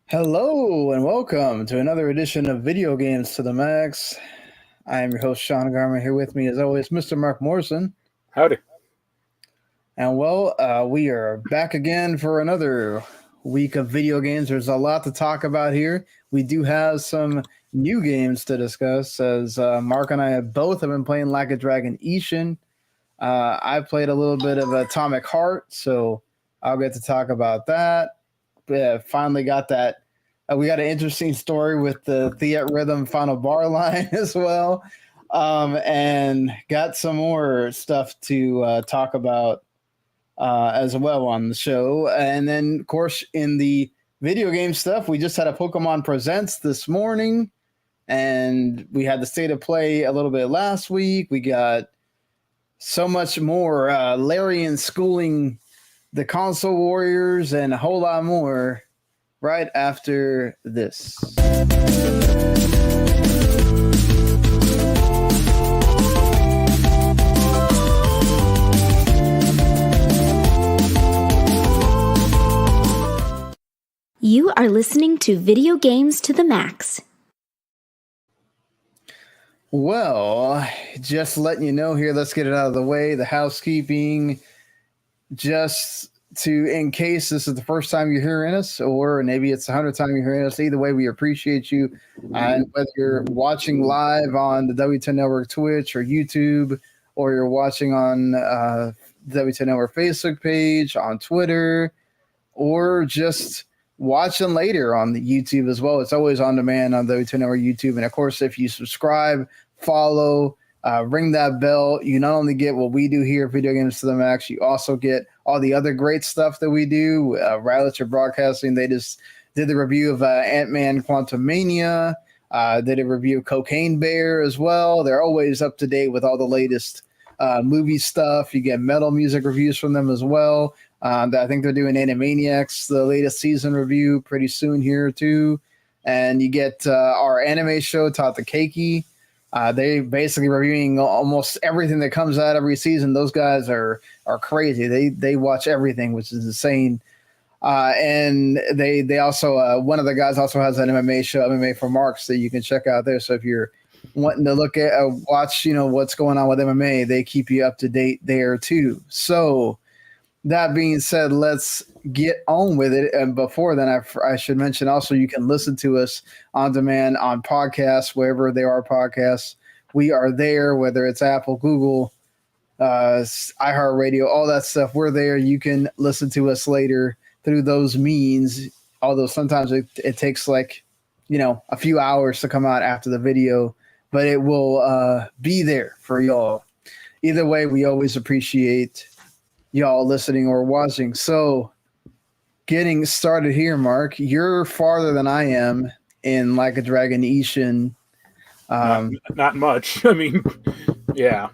Hello and welcome to another edition of Video Games to the Max. I am your host, Sean Garman. Here with me, as always, Mr. Marc Morrison. Howdy. And we are back again for another week of video games. There's a lot to talk about here. We do have some new games to discuss, as Marc and I have been playing Like a Dragon Ishin. I played a little bit of Atomic Heart, so I'll get to talk about that. Finally got that. We got an interesting story with the Theatrhythm Final Bar Line as well, and got some more stuff to talk about as well on the show. And then, of course, in the video game stuff, we just had a Pokemon Presents this morning, and we had the State of Play a little bit last week. We got so much more. Larian schooling the console warriors and a whole lot more right after this. You are listening to Video Games to the Max. Well, just letting you know here, let's get it out of the way. The housekeeping, just to, in case this is the first time you're hearing us, or maybe it's the 100th time you're hearing us, either way, we appreciate you. And whether you're watching live on the W10 Network Twitch or YouTube, or you're watching on the W10 Network Facebook page, on Twitter, or just watching later on the YouTube as well. It's always on demand on W10 Network YouTube. And of course, if you subscribe, follow, ring that bell, you not only get what we do here, Video Games to the Max, you also get all the other great stuff that we do. Ratlicher Broadcasting, they just did the review of Ant-Man Quantumania, did a review of Cocaine Bear as well. They're always up to date with all the latest movie stuff. You get metal music reviews from them as well. I think they're doing Animaniacs, the latest season review, pretty soon here too. And you get our anime show, Tata Keiki. They basically reviewing almost everything that comes out every season. Those guys are crazy. They watch everything, which is insane. And they also one of the guys also has an MMA show, MMA for Marks, that you can check out there. So if you're wanting to look at watch, what's going on with MMA, they keep you up to date there too. So that being said, let's get on with it. And before then, I should mention also you can listen to us on demand on podcasts, wherever there are podcasts. We are there, whether it's Apple, Google, iHeartRadio, all that stuff. We're there. You can listen to us later through those means, although sometimes it takes a few hours to come out after the video, but it will be there for y'all. Either way, we always appreciate y'all listening or watching. So getting started here, Marc, you're farther than I am in Like a Dragon Ishin. Not much. I mean, yeah.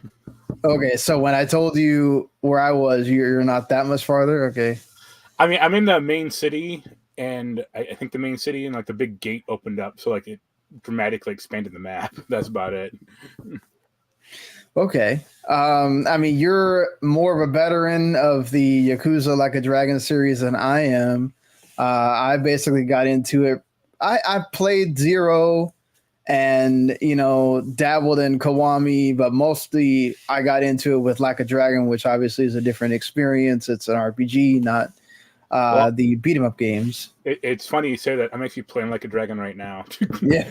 Okay, so when I told you where I was, you're not that much farther? Okay. I mean, I'm in the main city, and I think the main city and the big gate opened up, so it dramatically expanded the map. That's about it. Okay. I mean, you're more of a veteran of the Yakuza Like a Dragon series than I am. I basically got into it. I played Zero and, dabbled in Kiwami, but mostly I got into it with Like a Dragon, which obviously is a different experience. It's an RPG, not the beat 'em up games. It's funny you say that. I'm actually playing Like a Dragon right now. Yeah.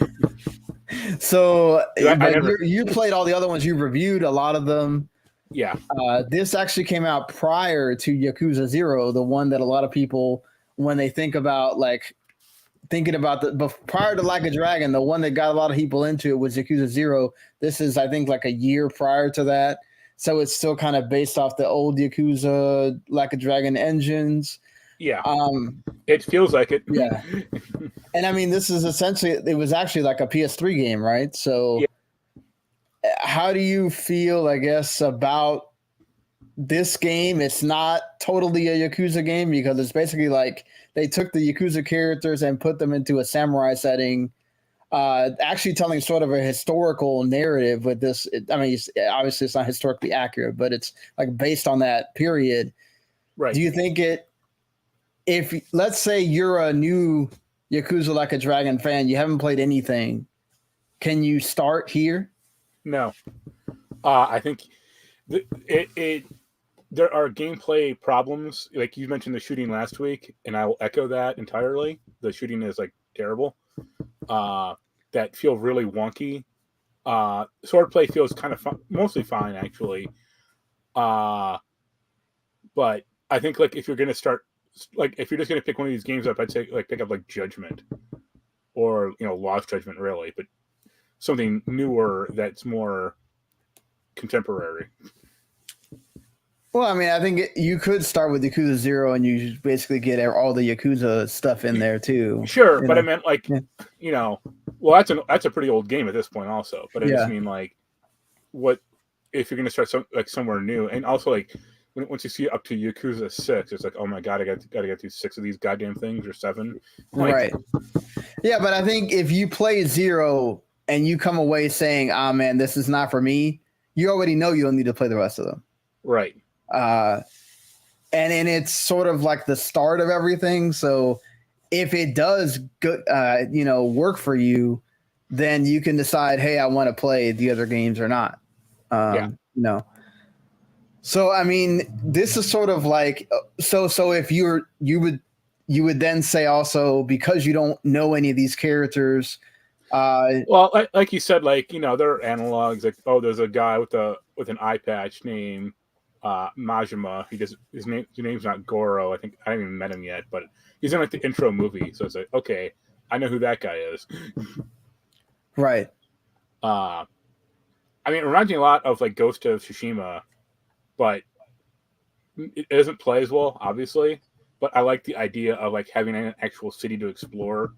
So you played all the other ones. You reviewed a lot of them. Yeah. This actually came out prior to Yakuza 0, the one that a lot of people, when they think about prior to Like a Dragon, the one that got a lot of people into it was Yakuza 0. This is, I think, a year prior to that. So it's still kind of based off the old Yakuza Like a Dragon engines. Yeah. It feels like it. Yeah. And I mean, this is essentially, it was actually like a PS3 game, right? So yeah. How do you feel, I guess, about this game? It's not totally a Yakuza game because it's basically they took the Yakuza characters and put them into a samurai setting, actually telling sort of a historical narrative with this. Obviously it's not historically accurate, but it's based on that period. Right. Do you think if let's say you're a new Yakuza Like a Dragon fan, you haven't played anything. Can you start here? No. I think there are gameplay problems. Like you mentioned the shooting last week, and I will echo that entirely. The shooting is like terrible. That feel really wonky. Swordplay feels kind of mostly fine actually. But I think like if you're gonna start, like if you're just gonna pick one of these games up, I'd say like pick up like Judgment, or Lost Judgment really, but something newer that's more contemporary. Well, I mean, I think you could start with Yakuza 0 and you basically get all the Yakuza stuff in there too. Sure, but I meant like, well, that's a pretty old game at this point also. But I just mean like, what if you're going to start somewhere new? And also like, once you see up to Yakuza 6, it's like, oh my god, I got to get through 6 of these goddamn things, or 7. Like, right. Yeah, but I think if you play 0 and you come away saying, "Ah, man, this is not for me," you already know you don't need to play the rest of them. Right. And it's sort of like the start of everything. So if it does good, work for you, then you can decide, hey, I want to play the other games or not. So I mean, this is sort of like so if you would then say also, because you don't know any of these characters. Well, like you said, like there are analogs. Like, oh, there's a guy with an eye patch named Majima. His name's not Goro. I haven't even met him yet, but he's in like the intro movie. So it's like, okay, I know who that guy is. Right. I mean, it reminds me a lot of like Ghost of Tsushima, but it doesn't play as well, obviously. But I like the idea of like having an actual city to explore,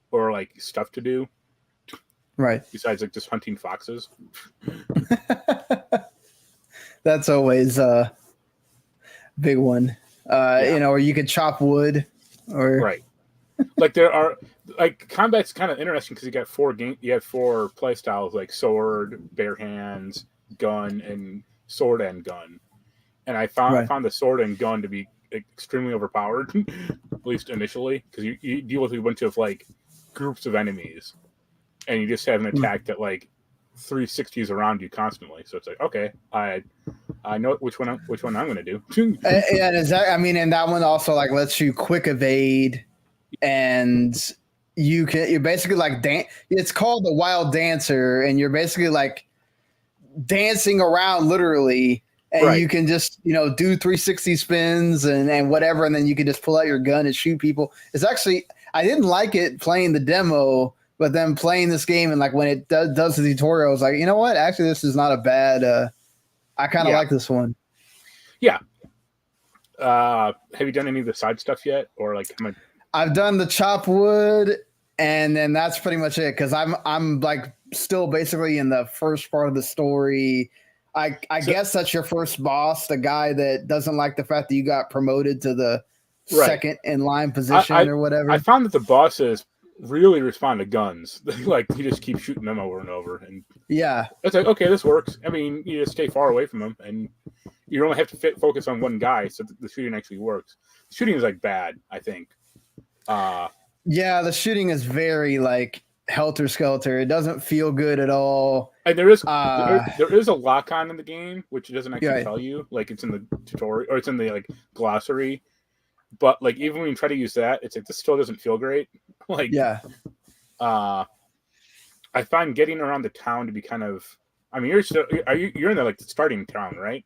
or like stuff to do. Right. Besides like just hunting foxes. That's always a big one. Or you could chop wood, or right. Like there are like combat's kind of interesting because you have 4 play styles, like sword, bare hands, gun, and sword and gun. And I found the sword and gun to be extremely overpowered, at least initially, because you deal with a bunch of like groups of enemies, and you just have an attack that like 360s around you constantly. So it's like, okay, I know which one I'm going to do. and that one also like lets you quick evade, and you're basically like it's called the Wild Dancer, and you're basically like dancing around literally, and you can just do 360 spins and whatever, and then you can just pull out your gun and shoot people. It's actually, I didn't like it playing the demo, but then playing this game and like when it does the tutorial, I was like, you know what? Actually, this is not a bad. I kind of like this one. Yeah. Have you done any of the side stuff yet, or like? I've done the chop wood, and then that's pretty much it. Because I'm like still basically in the first part of the story. I guess that's your first boss, the guy that doesn't like the fact that you got promoted to the second in line position or whatever. I found that the bosses really respond to guns. Like you just keep shooting them over and over, and it's like, okay, this works. I mean, you just stay far away from them, and you only have to focus on one guy, so the shooting actually works. The shooting is like bad, I think. The shooting is very like helter skelter. It doesn't feel good at all. And there is a lock on in the game, which it doesn't actually tell you. Like it's in the tutorial, or it's in the like glossary. But like even when you try to use that, it's like this still doesn't feel great. Like I find getting around the town to be kind of. I mean, you're in the like the starting town, right?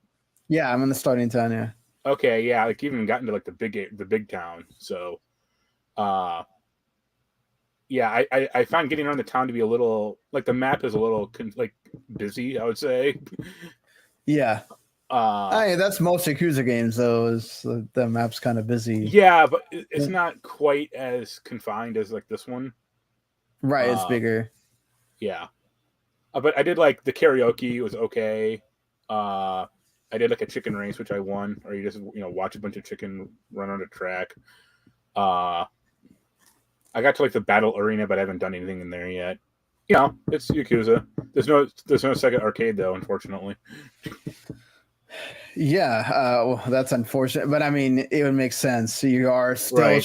Yeah, I'm in the starting town. Yeah. Okay, yeah, like you even gotten to like the big town. So, I find getting around the town to be a little like the map is a little like busy, I would say. Yeah. That's most Yakuza games, though. Is the map's kind of busy. Yeah, but it's not quite as confined as like this one. Right, it's bigger. Yeah, but I did like the karaoke. It was okay. I did like a chicken race, which I won. Or you just watch a bunch of chicken run on a track. I got to like the battle arena, but I haven't done anything in there yet. It's Yakuza. There's no Sega arcade though, unfortunately. Yeah, that's unfortunate, but I mean, it would make sense. You are still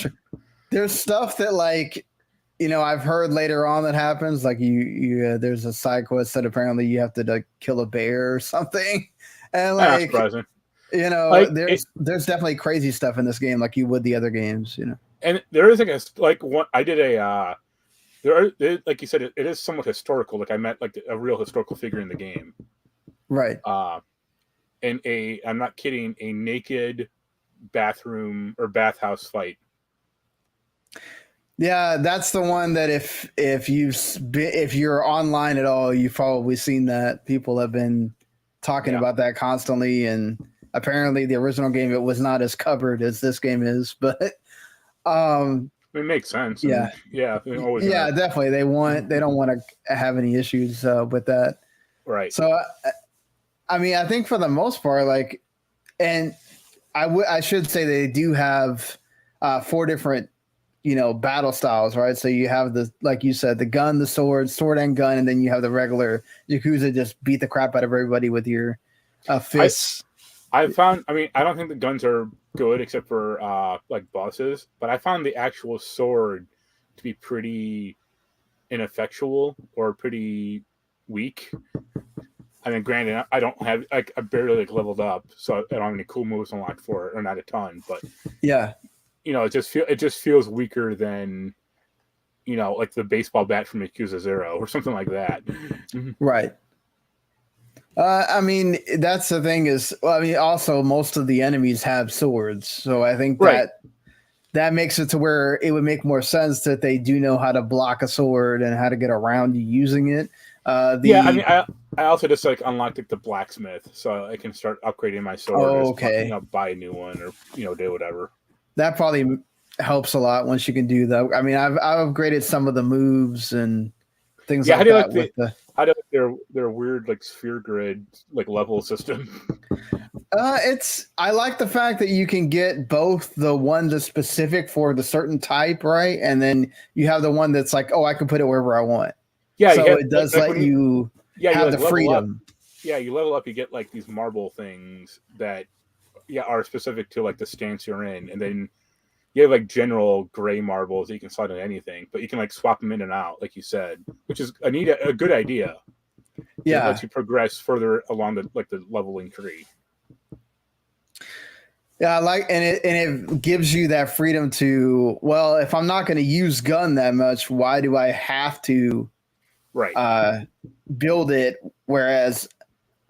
there's stuff that like I've heard later on that happens. Like there's a side quest that apparently you have to like, kill a bear or something, and Not like surprising. Like, there's definitely crazy stuff in this game, like you would the other games. And there is like one. I did a. Like you said, it is somewhat historical. Like I met like a real historical figure in the game, Right. And I'm not kidding, a naked bathroom or bathhouse fight. Yeah, that's the one that if you're online at all, you've probably seen that. People have been talking about that constantly, and apparently the original game it was not as covered as this game is, but it makes sense. Yeah, definitely. They don't want to have any issues with that, right? So, I mean, I think for the most part, like, and I should say they do have 4 different battle styles, right? So you have like you said, the gun, the sword and gun, and then you have the regular Yakuza, just beat the crap out of everybody with your fists. I found, I mean, I don't think the guns are good except for like bosses, but I found the actual sword to be pretty ineffectual or pretty weak. I mean, granted, I don't have I barely like leveled up, so I don't have any cool moves unlocked for it, or not a ton, but yeah. It just feels weaker than, like the baseball bat from Yakuza 0 or something like that. Right. I mean, that's the thing is, I mean, also most of the enemies have swords, so I think that makes it to where it would make more sense that they do know how to block a sword and how to get around you using it. I mean, I also just like unlocked like the blacksmith, so I can start upgrading my sword. Oh, okay. Buy a new one or do whatever. That probably helps a lot once you can do that. I mean, I've upgraded some of the moves and things like that. How do you like their weird like sphere grid like level system? I like the fact that you can get both the one that's specific for the certain type, right? And then you have the one that's like, I can put it wherever I want. Yeah, so it does let you have the freedom. Yeah, you level up, you get like these marble things that are specific to like the stance you're in, and then you have like general gray marbles that you can slide on anything, but you can like swap them in and out, like you said, which is a good idea. Yeah, it lets you progress further along the leveling tree. Yeah, and it gives you that freedom to, well, if I'm not going to use gun that much, why do I have to build it? Whereas,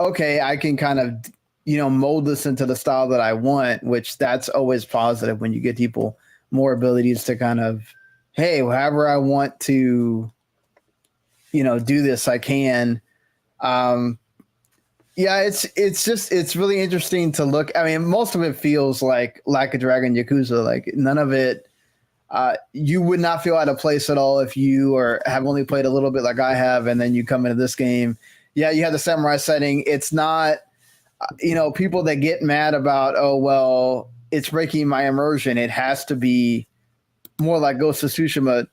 okay, I can kind of mold this into the style that I want, which that's always positive when you get people more abilities to kind of, hey, however I want to, do this, I can. Yeah, it's really interesting to look. I mean, most of it feels like a Dragon Yakuza. Like none of it, you would not feel out of place at all if you have only played a little bit like I have, and then you come into this game. Yeah, you have the samurai setting. It's not, people that get mad about, oh well, it's breaking my immersion. It has to be more like Ghost of Tsushima.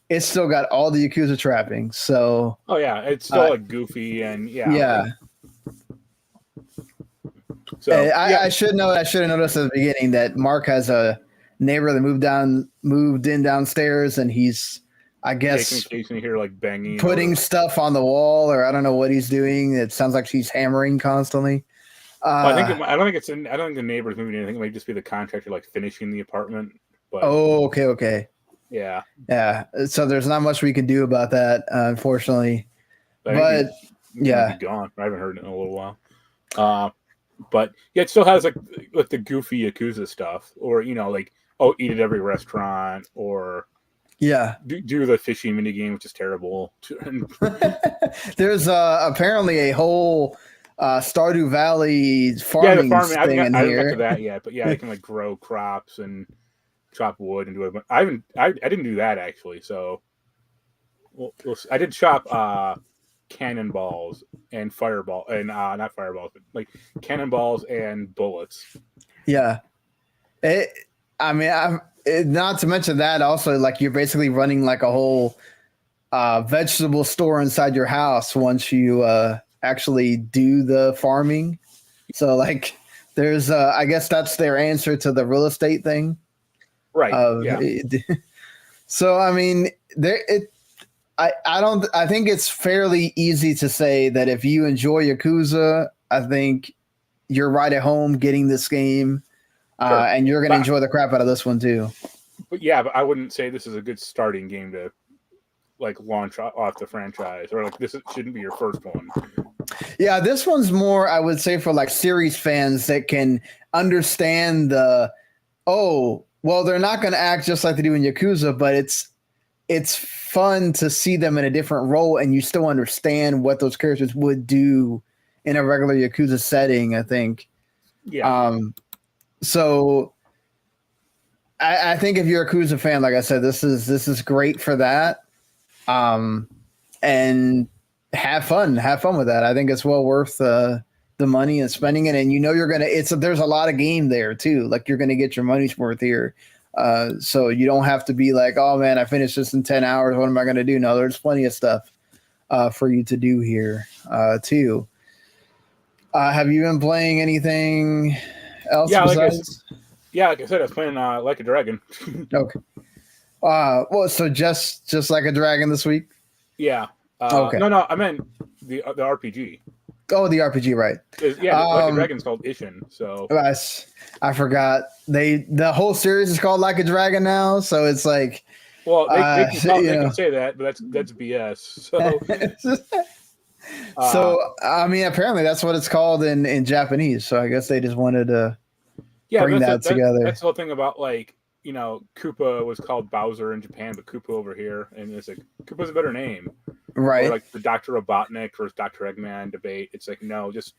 It's still got all the Yakuza trappings. So, oh yeah, it's still like goofy and yeah. So I should have noticed at the beginning that Marc has a neighbor that moved in downstairs, and he's, I guess, occasionally hear like banging, putting stuff on the wall, or I don't know what he's doing. It sounds like she's hammering constantly. I don't think the neighbor's moving anything. It might just be the contractor like finishing the apartment. But okay. Yeah. So there's not much we can do about that, unfortunately. But yeah, be gone. I haven't heard it in a little while. But yeah, it still has like the goofy Yakuza stuff, or like eat at every restaurant, or do the fishing minigame, which is terrible. There's apparently a whole Stardew Valley farming thing in here. I haven't got to that yet, but I can like grow crops and chop wood and do it. But I didn't do that actually. So I did chop cannonballs and fireball and not fireballs, but like cannonballs and bullets. Yeah, not to mention that also, like you're basically running like a whole vegetable store inside your house once you actually do the farming. So like there's I guess that's their answer to the real estate thing. Right. So I mean, I think it's fairly easy to say that if you enjoy Yakuza, I think you're right at home getting this game, Sure. and you're going to enjoy the crap out of this one too. But yeah, but I wouldn't say this is a good starting game to like launch off the franchise, or like shouldn't be your first one. Yeah, this one's more, I would say, for like series fans that can understand they're not going to act just like they do in Yakuza, but it's fun to see them in a different role, and you still understand what those characters would do in a regular Yakuza setting, I think. Yeah. So I think if you're a Yakuza fan, like I said, this is great for that. And have fun with that. I think it's well worth the money and spending it. And there's a lot of game there too. Like you're gonna get your money's worth here. So you don't have to be like, oh man, I finished this in 10 hours. What am I gonna do? No, there's plenty of stuff for you to do here too. Have you been playing anything else besides? Like I said, I was playing Like a Dragon. Okay. Well, so just Like a Dragon this week? Yeah. Okay. No, I meant the RPG. Oh, the RPG, right? Like a Dragon's called Ishin. So I forgot. The whole series is called Like a Dragon now, so it's like. Well, they can say that, but that's BS. So. So I mean, apparently that's what it's called in Japanese. So I guess they just wanted to bring that together. That's the whole thing about like. Koopa was called Bowser in Japan, but Koopa over here, and it's like Koopa's a better name, right? Or like the Dr. Robotnik versus Dr. Eggman debate. It's like no, just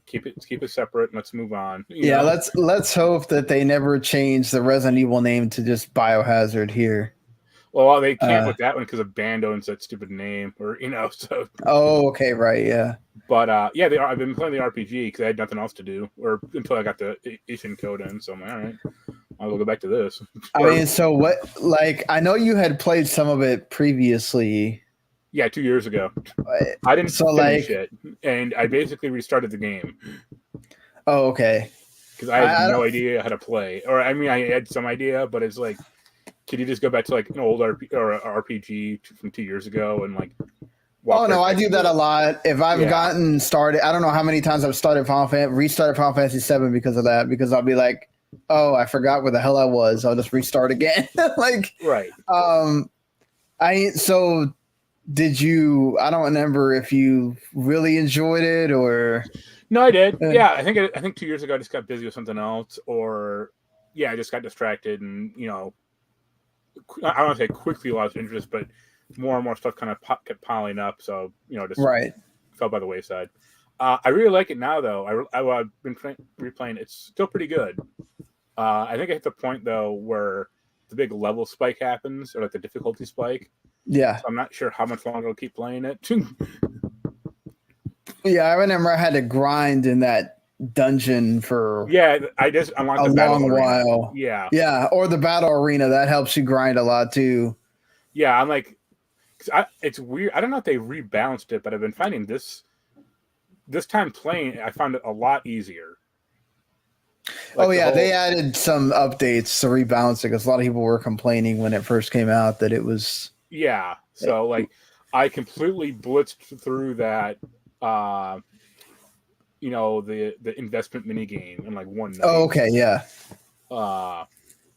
keep it separate and let's move on. Yeah, let's hope that they never change the Resident Evil name to just Biohazard here. Well, they can't with that one because of Band owns that stupid name, or so. Oh, okay, right, yeah. But I've been playing the RPG because I had nothing else to do, or until I got the Ishin code in. So I'm like, all right. I'll go back to this. I mean, so what? Like, I know you had played some of it previously. Yeah, 2 years ago. I didn't finish it, and I basically restarted the game. Oh, okay. Because I had no idea how to play, or I mean, I had some idea, but it's like, can you just go back to like an old RPG from 2 years ago and like? Oh no, I do that a lot. If I've gotten started, I don't know how many times I've restarted Final Fantasy 7 because of that. Because I'll be like, oh, I forgot where the hell I was. I'll just restart again. Like, right. Did you? I don't remember if you really enjoyed it or. No, I did. Yeah, I think 2 years ago I just got busy with something else, or I just got distracted, and I don't want to say quickly lost interest, but more and more stuff kind of kept piling up. So just fell by the wayside. I really like it now, though. I've been replaying. It's still pretty good. I think I hit the point though where the big level spike happens, or like the difficulty spike. Yeah. So I'm not sure how much longer I'll keep playing it. Yeah, I remember I had to grind in that dungeon for I just unlocked a the battle long arena. while. Yeah, or the battle arena that helps you grind a lot too. Yeah, I'm like, it's weird. I don't know if they rebalanced it, but I've been finding this time playing, I found it a lot easier. Like they added some updates to rebalance it because a lot of people were complaining when it first came out that it was. Yeah, so like I completely blitzed through that. The investment mini game in like one night. Oh, okay, yeah.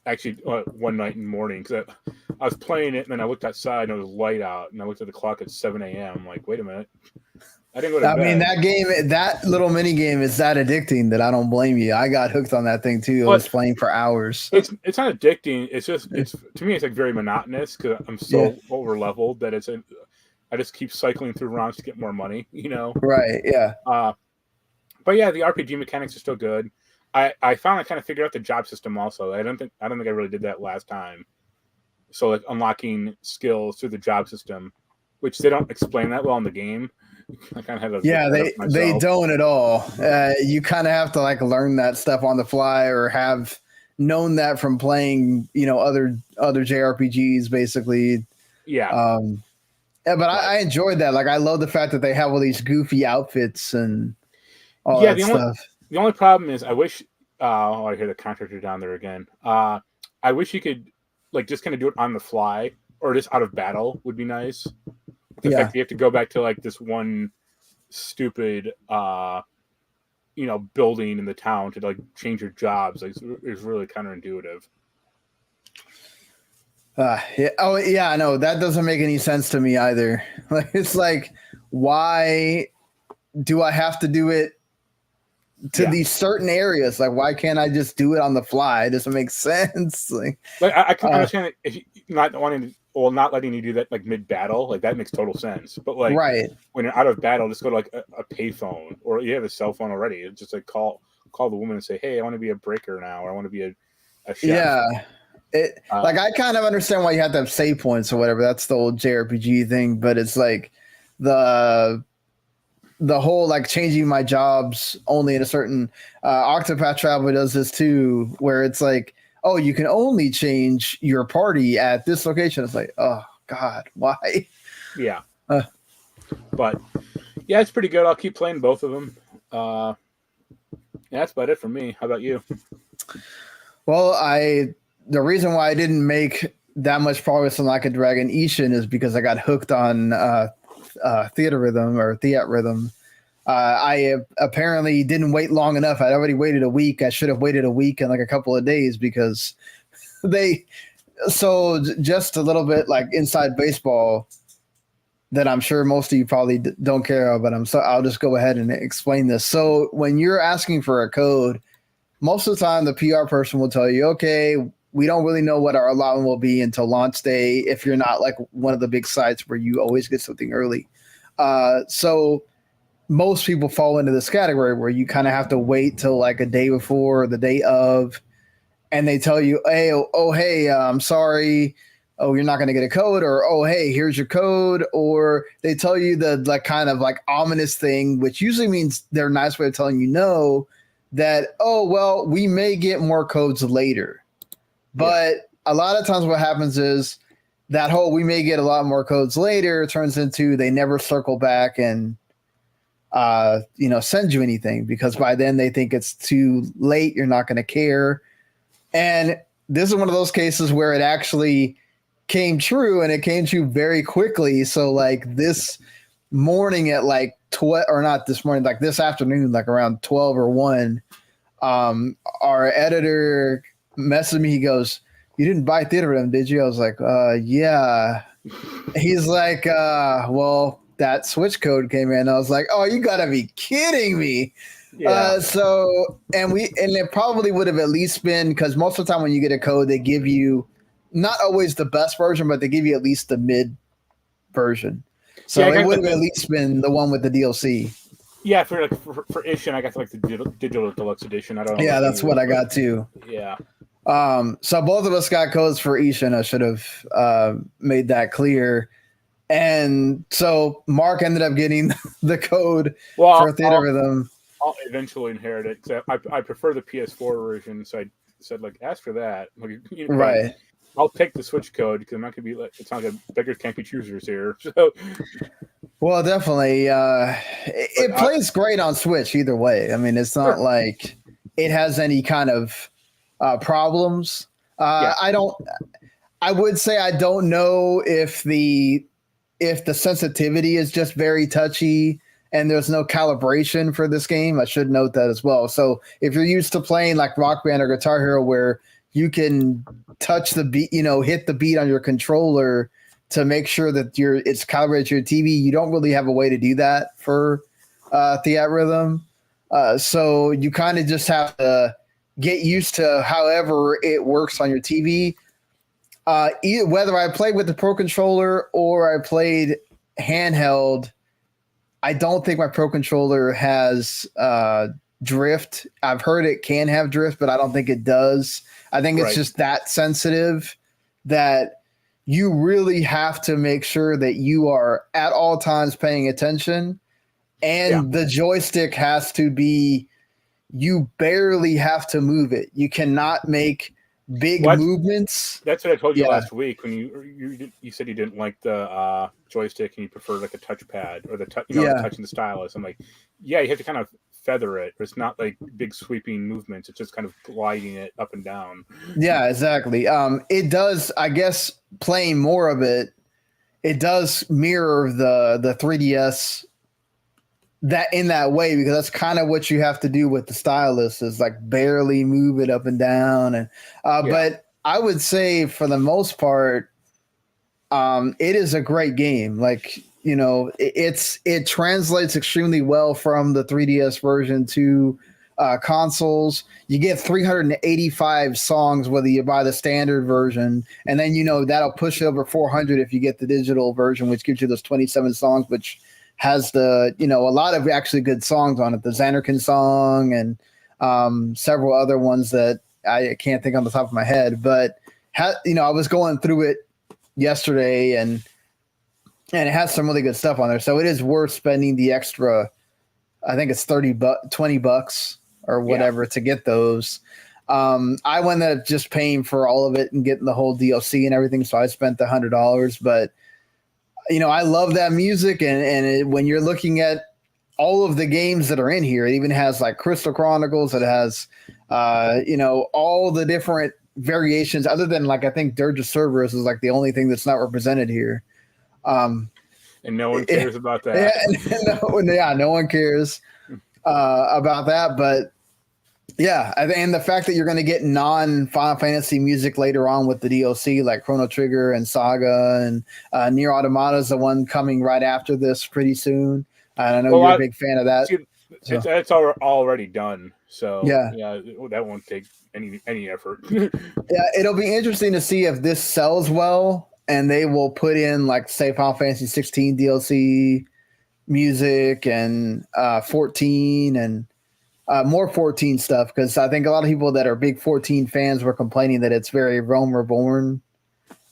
Actually, one night in the morning because I was playing it and then I looked outside and it was light out and I looked at the clock at 7 a.m. I'm like, wait a minute. I didn't go to bed. I mean, that little mini game is that addicting that I don't blame you. I got hooked on that thing too. I was playing for hours. It's not addicting. It's just to me it's like very monotonous because I'm so over leveled that I just keep cycling through rounds to get more money. Right? Yeah. But yeah, the RPG mechanics are still good. I found I kind of figured out the job system also. I don't think I really did that last time. So like unlocking skills through the job system, which they don't explain that well in the game. I kind of had they don't at all. You kind of have to like learn that stuff on the fly or have known that from playing, other JRPGs basically. Yeah. But I enjoyed that. Like I love the fact that they have all these goofy outfits and all that stuff. The only problem is I wish I hear the contractor down there again. I wish you could like just kind of do it on the fly or just out of battle would be nice. The Yeah. fact that you have to go back to like this one stupid building in the town to like change your jobs is really counterintuitive. Yeah. Oh yeah, no, that doesn't make any sense to me either. Like it's like, why do I have to do it to these certain areas? Like, why can't I just do it on the fly? It doesn't make sense. Like I can understand it if you not letting you do that like mid battle, like that makes total sense. But like when you're out of battle, just go to like a payphone, or you have a cell phone already. It's just like call the woman and say, hey, I want to be a breaker now, or I want to be a chef. Yeah. Like I kind of understand why you have to have save points or whatever. That's the old JRPG thing, but it's like the whole like changing my jobs only in a certain Octopath Traveler does this too, where it's like, oh, you can only change your party at this location. It's like, oh God, why? Yeah. But yeah, it's pretty good. I'll keep playing both of them. Yeah, that's about it for me. How about you? Well, the reason why I didn't make that much progress on Like a Dragon Ishin is because I got hooked on Theatrhythm. I apparently didn't wait long enough. I'd already waited a week. I should have waited a week and like a couple of days because just a little bit like inside baseball that I'm sure most of you probably don't care about, but I'll just go ahead and explain this. So when you're asking for a code, most of the time the PR person will tell you, okay, we don't really know what our allotment will be until launch day if you're not like one of the big sites where you always get something early. So most people fall into this category where you kind of have to wait till like a day before or the day of, and they tell you, hey, hey, I'm sorry. Oh, you're not going to get a code, or, oh, hey, here's your code. Or they tell you the like kind of like ominous thing, which usually means they're a nice way of telling you no, that, oh, well, we may get more codes later. But a lot of times what happens is that whole we may get a lot more codes later turns into they never circle back and send you anything, because by then they think it's too late. You're not going to care. And this is one of those cases where it actually came true, and it came true very quickly. So like this morning at like this afternoon, like around 12 or 1, our editor messaged me. He goes, "You didn't buy Theatrhythm, did you?" I was like, yeah. He's like, well, that Switch code came in. I was like, oh, you gotta be kidding me. Yeah. And it probably would have at least been, because most of the time when you get a code, they give you not always the best version, but they give you at least the mid version. So it would have at least been the one with the DLC. Yeah, for Ishin, I got like the digital deluxe edition. I don't know. Yeah, that's what I got too. Yeah. So both of us got codes for Ishin. I should have made that clear. And so Marc ended up getting the code for Theatrhythm. I'll eventually inherit it. So I prefer the PS4 version, so I said like ask for that. Like, right. I'll take the Switch code because I'm not gonna be like, it's not like beggars can't be choosers here. So. Well, definitely. It plays great on Switch either way. I mean, it's not like it has any kind of problems. I would say I don't know if the sensitivity is just very touchy and there's no calibration for this game. I should note that as well. So if you're used to playing like Rock Band or Guitar Hero where you can touch the beat, hit the beat on your controller to make sure that it's calibrated to your TV, you don't really have a way to do that for Theatrhythm. So you kind of just have to get used to however it works on your TV. Whether I played with the Pro Controller or I played handheld, I don't think my Pro Controller has drift. I've heard it can have drift, but I don't think it does. I think it's just that sensitive that you really have to make sure that you are at all times paying attention. And the joystick has to be, you barely have to move it. You cannot make big movements. That's what I told you last week when you said you didn't like the joystick and you prefer like a touchpad or the touching the stylus. I'm like, yeah, you have to kind of feather it. It's not like big sweeping movements. It's just kind of gliding it up and down. Yeah, exactly. It does, I guess, playing more of it. It does mirror the 3DS that in that way, because that's kind of what you have to do with the stylus, is like barely move it up and down. And but I would say for the most part, it is a great game. Like, you know, it translates extremely well from the 3DS version to consoles. You get 385 songs whether you buy the standard version, and then, you know, that'll push it over 400 if you get the digital version, which gives you those 27 songs, which has the, you know, a lot of actually good songs on it. The Xanarkin song and several other ones that I can't think on the top of my head. But, you know, I was going through it yesterday, and it has some really good stuff on there. So it is worth spending the extra, I think it's $20 or whatever to get those. I went up just paying for all of it and getting the whole DLC and everything. So I spent the $100, but you know, I love that music. And when you're looking at all of the games that are in here, it even has like Crystal Chronicles. It has, you know, all the different variations other than like, I think Dirge of Cerberus is like the only thing that's not represented here. And no one cares about that. No one cares about that. But yeah, and the fact that you're going to get non-Final Fantasy music later on with the DLC, like Chrono Trigger and Saga, and Nier Automata is the one coming right after this pretty soon. And I know you're a big fan of that. It's already done. So yeah, that won't take any effort. Yeah, it'll be interesting to see if this sells well, and they will put in like, say, Final Fantasy 16 DLC music and 14 and more 14 stuff, because I think a lot of people that are big 14 fans were complaining that it's very Rome Reborn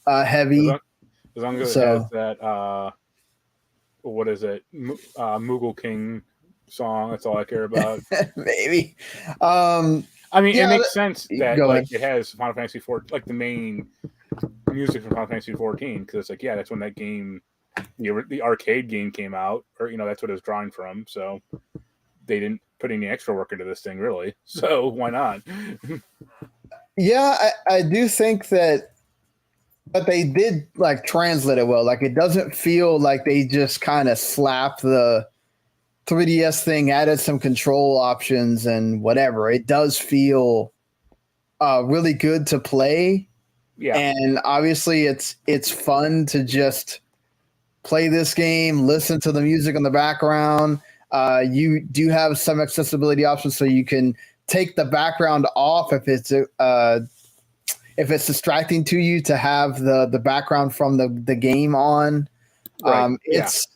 heavy. As long as it has that, what is it, Moogle King song, that's all I care about. Maybe. I mean, it makes sense that like it has Final Fantasy 4, like the main music from Final Fantasy 14, because it's like, yeah, that's when that game, the arcade game came out, or, you know, that's what it was drawing from. So they didn't put any extra work into this thing, really. So why not? Yeah, I do think that, but they did like translate it well. Like, it doesn't feel like they just kind of slapped the 3DS thing, added some control options and whatever. It does feel really good to play. Yeah. And obviously it's fun to just play this game, listen to the music in the background. You do have some accessibility options, so you can take the background off if it's distracting to you, to have the background from the game on. Right. It's,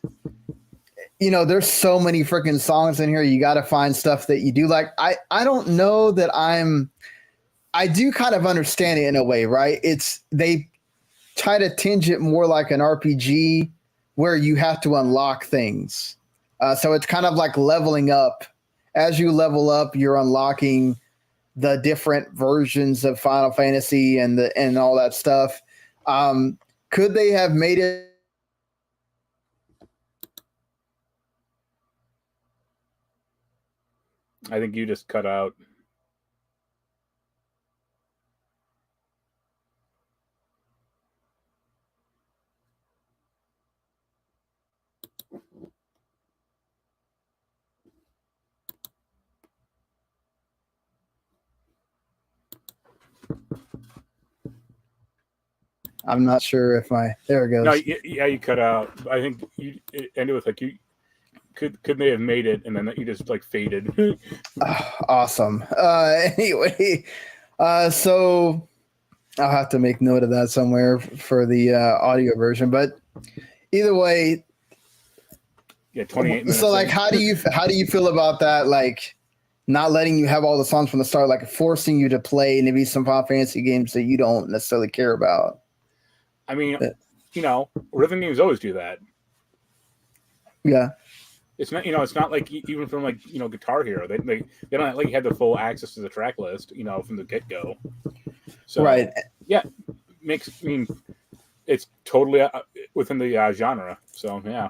you know, there's so many freaking songs in here. You got to find stuff that you do like. I don't know that I do kind of understand it in a way, right? They try to tinge it more like an RPG where you have to unlock things. So it's kind of like leveling up. As you level up, you're unlocking the different versions of Final Fantasy and all that stuff. Could they have made it? I think you just cut out. I'm not sure if there it goes. No, yeah, you cut out. I think it ended with like, you could they have made it, and then you just like faded. Awesome. Anyway, so I'll have to make note of that somewhere for the audio version. But either way, yeah, 28 minutes. So like, how do you feel about that? Like, not letting you have all the songs from the start, like forcing you to play maybe some Final Fantasy games that you don't necessarily care about. I mean, you know, rhythm games always do that. Yeah. It's not, you know, it's not like even from like, you know, Guitar Hero, they don't like have the full access to the track list, you know, from the get go. So right. Yeah, it's totally within the genre. So yeah.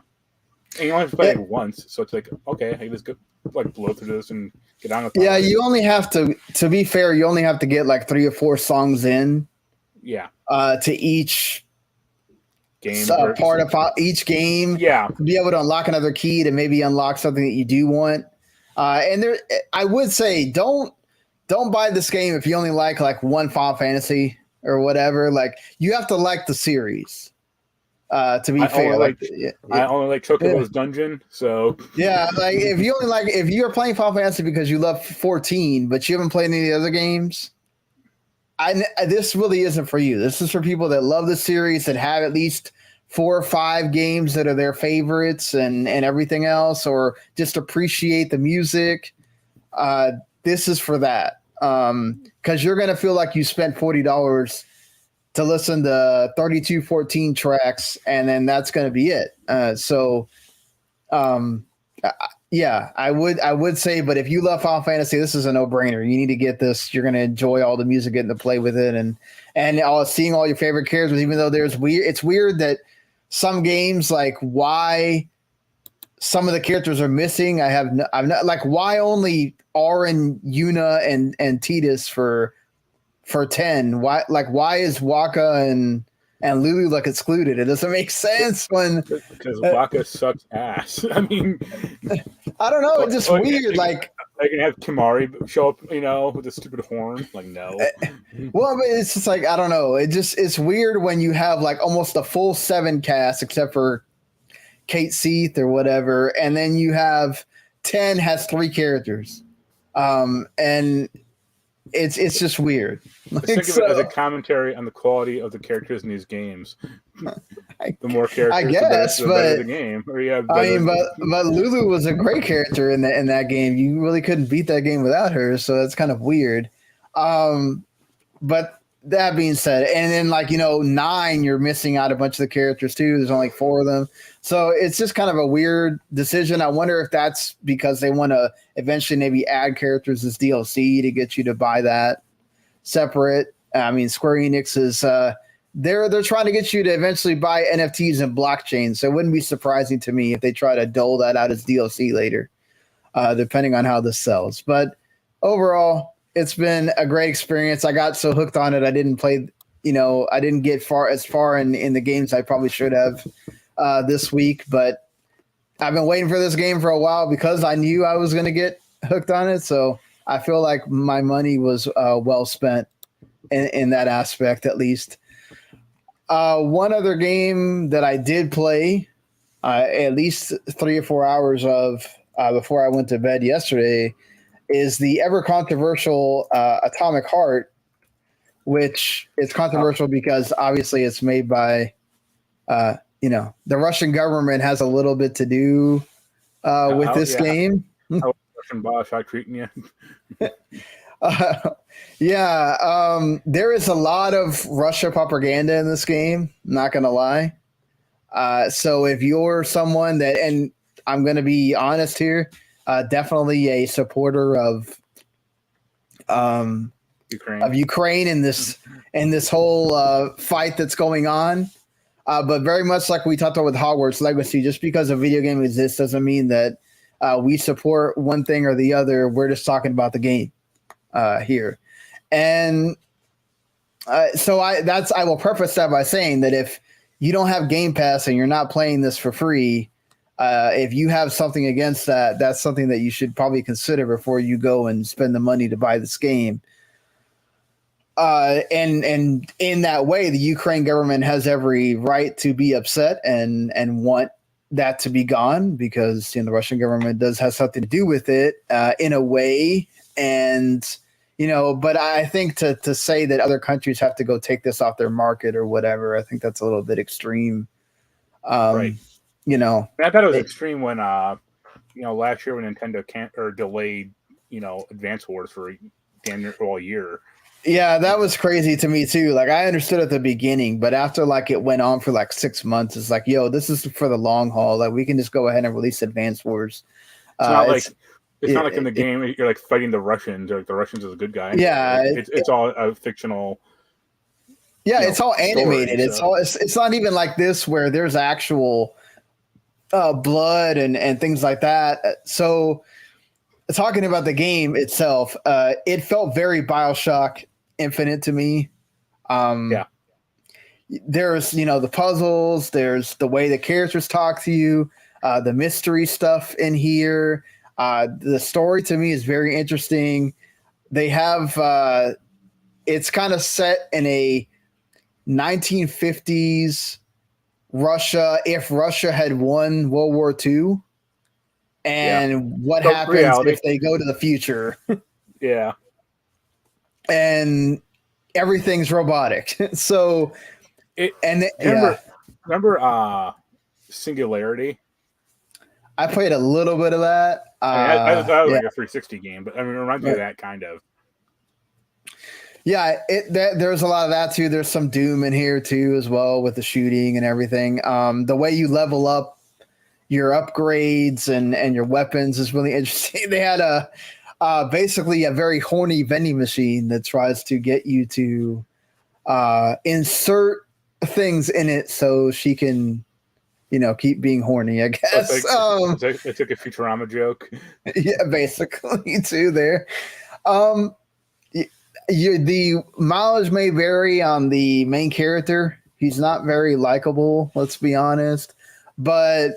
And you only have to play it once, so it's like, okay, I can just go like blow through this and get on with it. Yeah, you only have to be fair, you only have to get like 3 or 4 songs in. Yeah. To each Game part of each game. Yeah. To be able to unlock another key to maybe unlock something that you do want. And there, I would say don't buy this game if you only like one Final Fantasy or whatever. Like, you have to like the series. To be fair, I only like Chocobo's Dungeon, so yeah, like if you're playing Final Fantasy because you love 14, but you haven't played any of the other games, this really isn't for you. This is for people that love the series, that have at least 4 or 5 games that are their favorites and everything else, or just appreciate the music. This is for that, because you're gonna feel like you spent $40 to listen to 3214 tracks, and then that's going to be it. Yeah, I would say, but if you love Final Fantasy, this is a no-brainer. You need to get this. You're going to enjoy all the music, getting to play with it, and seeing all your favorite characters. Even though it's weird that some games, like, why some of the characters are missing. I'm not like, why only Auron, Yuna, and Tidus for 10? Why is Waka and Lulu like excluded? It doesn't make sense because Waka sucks ass. I mean, I don't know. It's just weird. Like, I can have Kimari show up, with a stupid horn. Like, no. Well, but it's just like, I don't know. It's weird when you have like almost a full 7 cast except for Kate Seath or whatever, and then you have 10 has 3 characters, and it's just weird. Like, think of it as a commentary on the quality of the characters in these games. The more characters, I guess, the better the game. But Lulu was a great character in that game. You really couldn't beat that game without her, so that's kind of weird. But that being said, and then 9, you're missing out a bunch of the characters too. There's only 4 of them. So it's just kind of a weird decision. I wonder if that's because they want to eventually maybe add characters as DLC to get you to buy that separate. I mean, Square Enix is they're trying to get you to eventually buy NFTs and blockchain. So it wouldn't be surprising to me if they try to dole that out as DLC later, depending on how this sells. But overall, it's been a great experience. I got so hooked on it, I didn't play. I didn't get as far in the games I probably should have this week. But I've been waiting for this game for a while because I knew I was going to get hooked on it. So I feel like my money was well spent in that aspect, at least. One other game that I did play at least 3 or 4 hours of before I went to bed yesterday is the ever controversial Atomic Heart, which is controversial because obviously it's made by, the Russian government has a little bit to do with this game. How Russian Bioshock treating you? There is a lot of Russia propaganda in this game, not going to lie. So if you're someone that, and I'm going to be honest here, definitely a supporter of Ukraine in this whole fight that's going on. But very much like we talked about with Hogwarts Legacy, just because a video game exists doesn't mean that we support one thing or the other. We're just talking about the game here. And so I will preface that by saying that if you don't have Game Pass and you're not playing this for free, if you have something against that, that's something that you should probably consider before you go and spend the money to buy this game. And in that way, the Ukraine government has every right to be upset and want that to be gone because the Russian government does have something to do with it in a way. And but I think to say that other countries have to go take this off their market or whatever, I think that's a little bit extreme. Right. I thought it was extreme when last year when Nintendo delayed Advance Wars for damn near all year. Yeah, that was crazy to me too. Like, I understood at the beginning, but after it went on for 6 months, it's like, yo, this is for the long haul. Like, we can just go ahead and release Advance Wars. It's not like in the game you're fighting the Russians, or the Russians is a good guy. Yeah, it's all a fictional. Yeah, it's all animated. Story, so. It's not even like this where there's actual blood and things like that. So talking about the game itself, it felt very Bioshock Infinite to me. Yeah. There's, the puzzles, there's the way the characters talk to you, the mystery stuff in here. The story to me is very interesting. They have, it's kind of set in a 1950s Russia, if Russia had won World War II, and what So, happens reality. if they go to the future. Yeah. And everything's robotic. So, remember Singularity? I played a little bit of that. I was like a 360 game, but I mean, it reminds me of that kind of. Yeah, there's a lot of that too. There's some Doom in here too, as well, with the shooting and everything. The way you level up your upgrades and your weapons is really interesting. They had basically a very horny vending machine that tries to get you to insert things in it so she can, keep being horny, I guess. It's like a Futurama joke. Yeah, basically too there. The mileage may vary on the main character. He's not very likable, let's be honest. But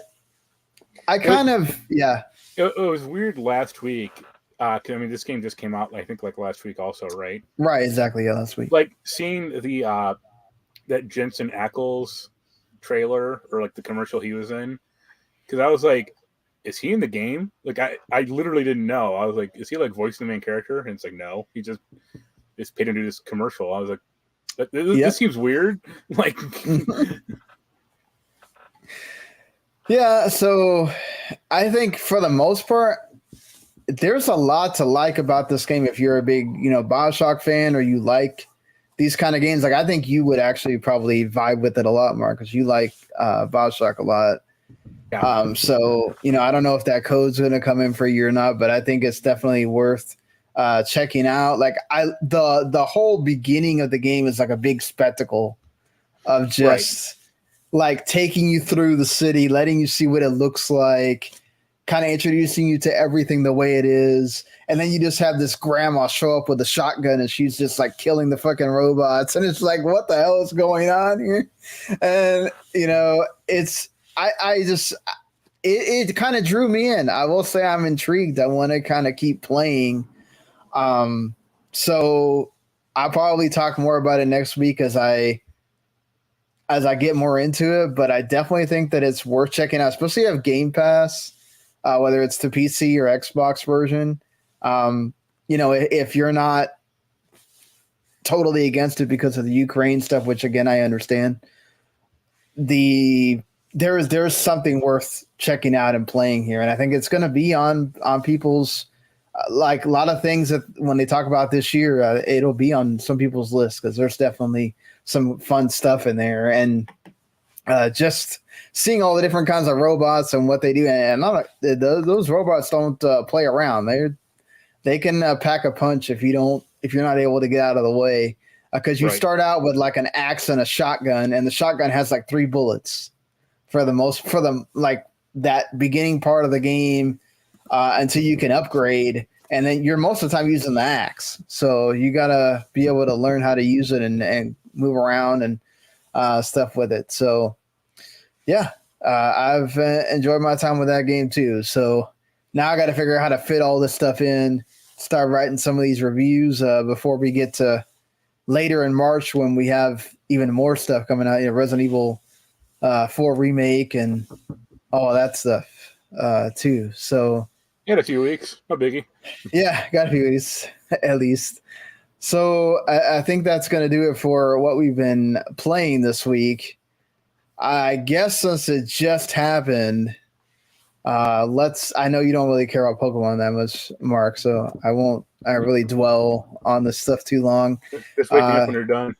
I It was weird last week. I mean, this game just came out, I think, like last week also, right? Right, exactly. Yeah, last week. Like seeing the that Jensen Ackles trailer or like the commercial he was in, because I was like, is he in the game? Like I literally didn't know. I was like, is he like voicing the main character? And it's like, no, he just paid him to do this commercial. I was like, this seems weird. Like, yeah. So I think for the most part, there's a lot to like about this game. If you're a big, Bioshock fan, or you like these kind of games, like I think you would actually probably vibe with it a lot, Marc, because you like Bioshock a lot. yeah. So, I don't know if that code's going to come in for you or not, but I think it's definitely worth checking out. Like the whole beginning of the game is like a big spectacle of just like taking you through the city, letting you see what it looks like, kind of introducing you to everything the way it is. And then you just have this grandma show up with a shotgun and she's just like killing the fucking robots. And it's like, what the hell is going on here? And, it kind of drew me in. I will say I'm intrigued. I want to kind of keep playing. So I'll probably talk more about it next week as I get more into it, but I definitely think that it's worth checking out, especially if you have Game Pass, whether it's the PC or Xbox version. If you're not totally against it because of the Ukraine stuff, which again, I understand, there's something worth checking out and playing here. And I think it's going to be on people's, like a lot of things that when they talk about this year, it'll be on some people's list because there's definitely some fun stuff in there. And just seeing all the different kinds of robots and what they do. And those robots don't play around. They can pack a punch if you're not able to get out of the way. Because you start out with like an axe and a shotgun, and the shotgun has like 3 bullets for like that beginning part of the game until you can upgrade. And then you're most of the time using the axe. So you got to be able to learn how to use it and move around and stuff with it. So yeah, I've enjoyed my time with that game too. So now I got to figure out how to fit all this stuff in, start writing some of these reviews before we get to later in March when we have even more stuff coming out, Resident Evil 4 remake and all that stuff too. So in a few weeks, no biggie. Yeah, got a few weeks at least. So I think that's going to do it for what we've been playing this week. I guess since it just happened, I know you don't really care about Pokemon that much, Marc, so I really dwell on this stuff too long. Just wake me up when you're done.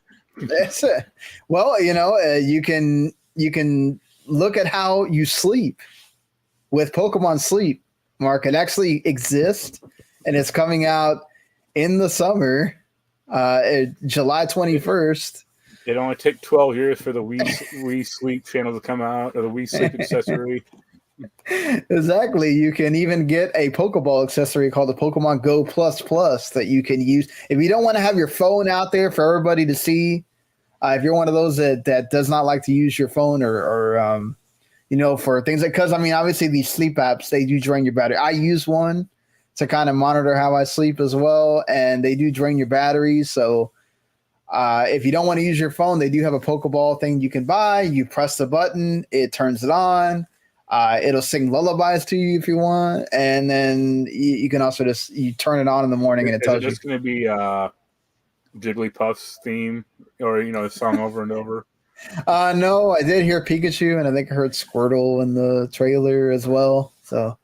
Well, you can look at how you sleep with Pokemon Sleep, Marc. It actually exists, and it's coming out in the summer, July 21st. It only took 12 years for the Wii Sleep channel to come out, or the Wii Sleep accessory. Exactly. You can even get a Pokeball accessory called the Pokemon Go Plus Plus that you can use if you don't want to have your phone out there for everybody to see. If you're one of those that does not like to use your phone or for things like, because I mean, obviously these sleep apps, they do drain your battery. I use one to kind of monitor how I sleep as well, and they do drain your batteries. So if you don't want to use your phone, they do have a Pokeball thing you can buy. You press the button, it turns it on. It'll sing lullabies to you if you want, and then you can also you turn it on in the morning and it tells you. Is it just going to be Jigglypuff's theme, or the song over and over? No, I did hear Pikachu, and I think I heard Squirtle in the trailer as well. So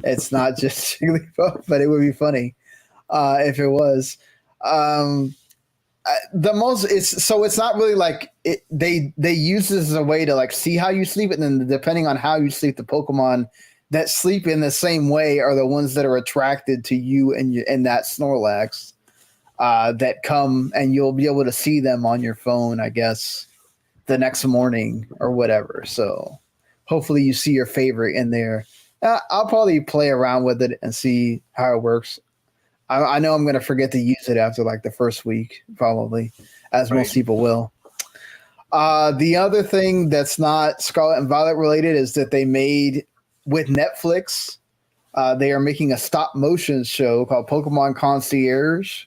it's not just Jigglypuff, but it would be funny if it was. It's not really like it, they use this as a way to like see how you sleep, and then depending on how you sleep, the Pokemon that sleep in the same way are the ones that are attracted to you and that Snorlax that come, and you'll be able to see them on your phone, I guess, the next morning or whatever. So hopefully you see your favorite in there. I'll probably play around with it and see how it works. I know I'm going to forget to use it after like the first week, probably, as most people will. The other thing that's not Scarlet and Violet related is that they made with Netflix. They are making a stop motion show called Pokemon Concierge.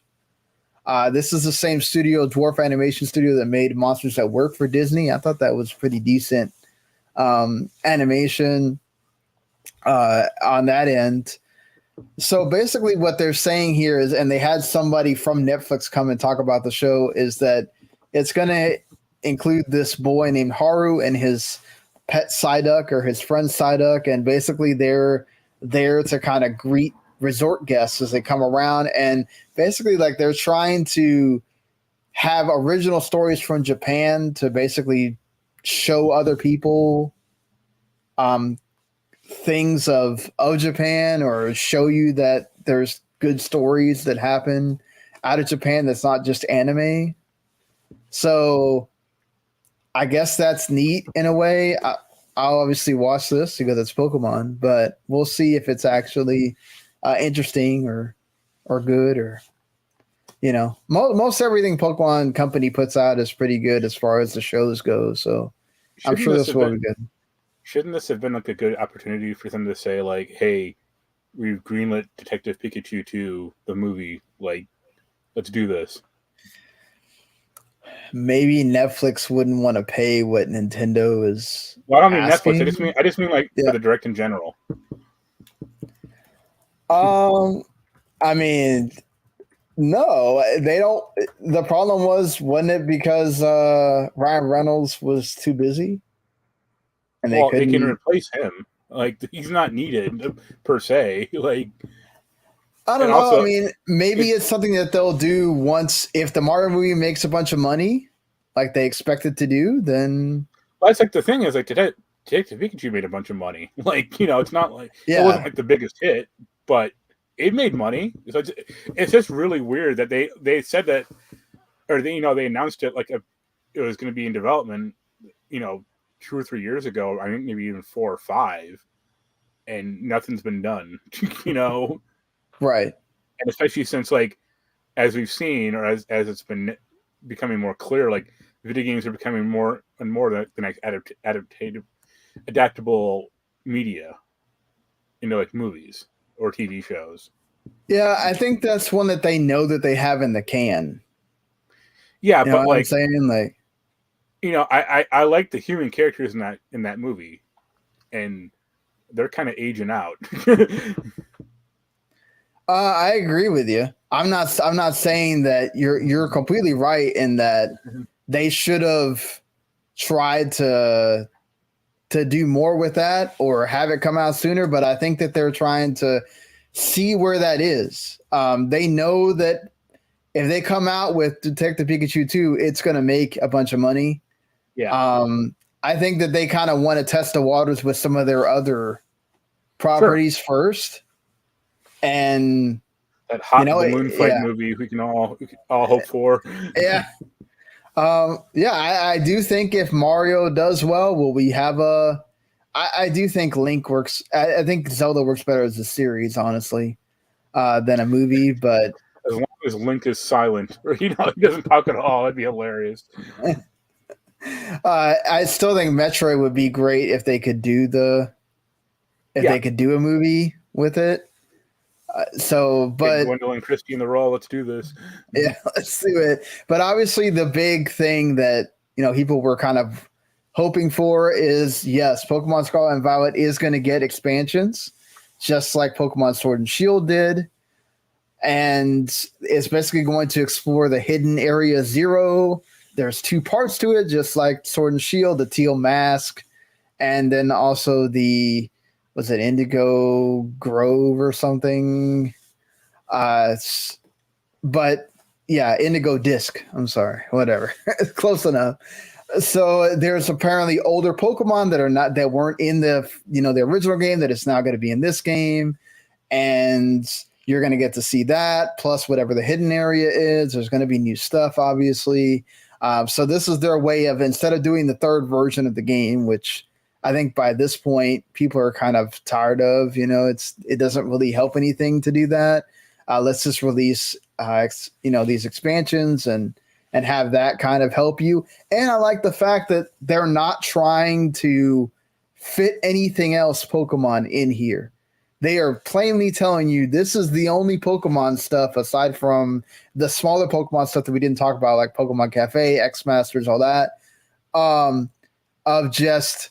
This is the same studio, Dwarf Animation Studio, that made Monsters at Work for Disney. I thought that was pretty decent animation on that end. So basically what they're saying here is, and they had somebody from Netflix come and talk about the show, is that it's going to include this boy named Haru and his pet Psyduck or his friend Psyduck. And basically they're there to kind of greet resort guests as they come around. And basically like they're trying to have original stories from Japan to basically show other people things of Japan, or show you that there's good stories that happen out of Japan that's not just anime. So I guess that's neat in a way. I'll obviously watch this because it's Pokemon, but we'll see if it's actually interesting or good, or most everything Pokemon Company puts out is pretty good as far as the shows go. So I'm sure this will be good. Shouldn't this have been like a good opportunity for them to say like, hey, we've greenlit Detective Pikachu 2, the movie, like, let's do this? Maybe Netflix wouldn't want to pay what Nintendo is. Well, I don't mean asking. Netflix. I just mean like for the direct in general. I mean, no, they don't. The problem wasn't it because Ryan Reynolds was too busy? And they can replace him. Like, he's not needed per se. Like, I don't know. Also, I mean, maybe it's something that they'll do once, if the Mario movie makes a bunch of money, like they expect it to do. Then, well, that's like the thing is like Detective Pikachu made a bunch of money. Like, it's not like it wasn't like the biggest hit, but it made money. So it's just really weird that they said that, or they announced it like it was going to be in development. 2 or 3 years ago, I think maybe even 4 or 5, and nothing's been done, Right. And especially since, like, as we've seen, or as it's been becoming more clear, like, video games are becoming more and more the next adaptable media, like movies or TV shows. Yeah, I think that's one that they know that they have in the can. Yeah, but like, I'm saying, like, I like the human characters in that movie, and they're kind of aging out. I agree with you. I'm not saying that you're completely right in that they should have tried to do more with that or have it come out sooner. But I think that they're trying to see where that is. They know that if they come out with Detective Pikachu 2, it's going to make a bunch of money. Yeah. I think that they kind of want to test the waters with some of their other properties first. And that hot balloon fight movie we can all hope for. Yeah. I do think if Mario does well, will we have a I do think Link works. I think Zelda works better as a series, honestly, than a movie. But As long as Link is silent, or he doesn't talk at all, that'd be hilarious. I still think Metroid would be great if they could do they could do a movie with it. But Gwendolyn Christie in the role. Let's do this. Yeah, let's do it. But obviously, the big thing that people were kind of hoping for is, yes, Pokemon Scarlet and Violet is going to get expansions, just like Pokemon Sword and Shield did. And it's basically going to explore the hidden area 0. There's 2 parts to it, just like Sword and Shield, the Teal Mask, and then also was it Indigo Grove or something? But yeah, Indigo Disc. I'm sorry, whatever. Close enough. So there's apparently older Pokemon that weren't in the the original game that is now going to be in this game, and you're going to get to see that plus whatever the hidden area is. There's going to be new stuff, obviously. So this is their way of, instead of doing the 3rd version of the game, which I think by this point people are kind of tired of. It doesn't really help anything to do that. Let's just release these expansions and have that kind of help you. And I like the fact that they're not trying to fit anything else Pokemon in here. They are plainly telling you this is the only Pokemon stuff, aside from the smaller Pokemon stuff that we didn't talk about, like Pokemon Cafe, X Masters, all that, of just,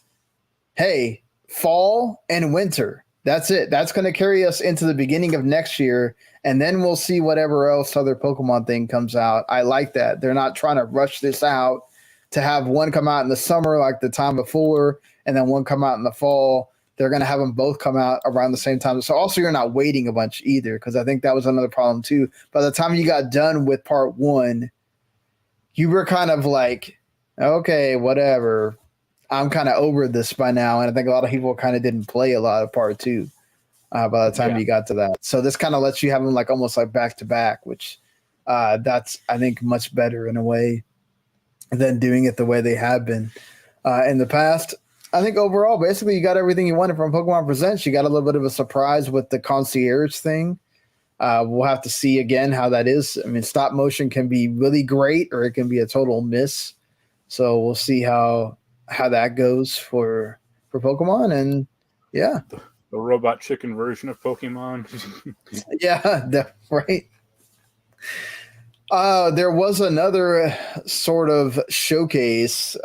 hey, fall and winter. That's it. That's going to carry us into the beginning of next year, and then we'll see whatever else other Pokemon thing comes out. I like that. They're not trying to rush this out to have one come out in the summer like the time before, and then one come out in the fall. They're going to have them both come out around the same time. So also you're not waiting a bunch either, because I think that was another problem too. By the time you got done with part 1, you were kind of like, okay, whatever. I'm kind of over this by now. And I think a lot of people kind of didn't play a lot of part 2 by the time you got to that. So this kind of lets you have them like almost like back to back, which that's, I think, much better in a way than doing it the way they have been in the past. I think overall, basically, you got everything you wanted from Pokemon Presents. You got a little bit of a surprise with the concierge thing. We'll have to see again how that is. I mean, stop motion can be really great, or it can be a total miss. So we'll see how that goes for Pokemon. And yeah, the robot chicken version of Pokemon. Yeah, right. There was another sort of showcase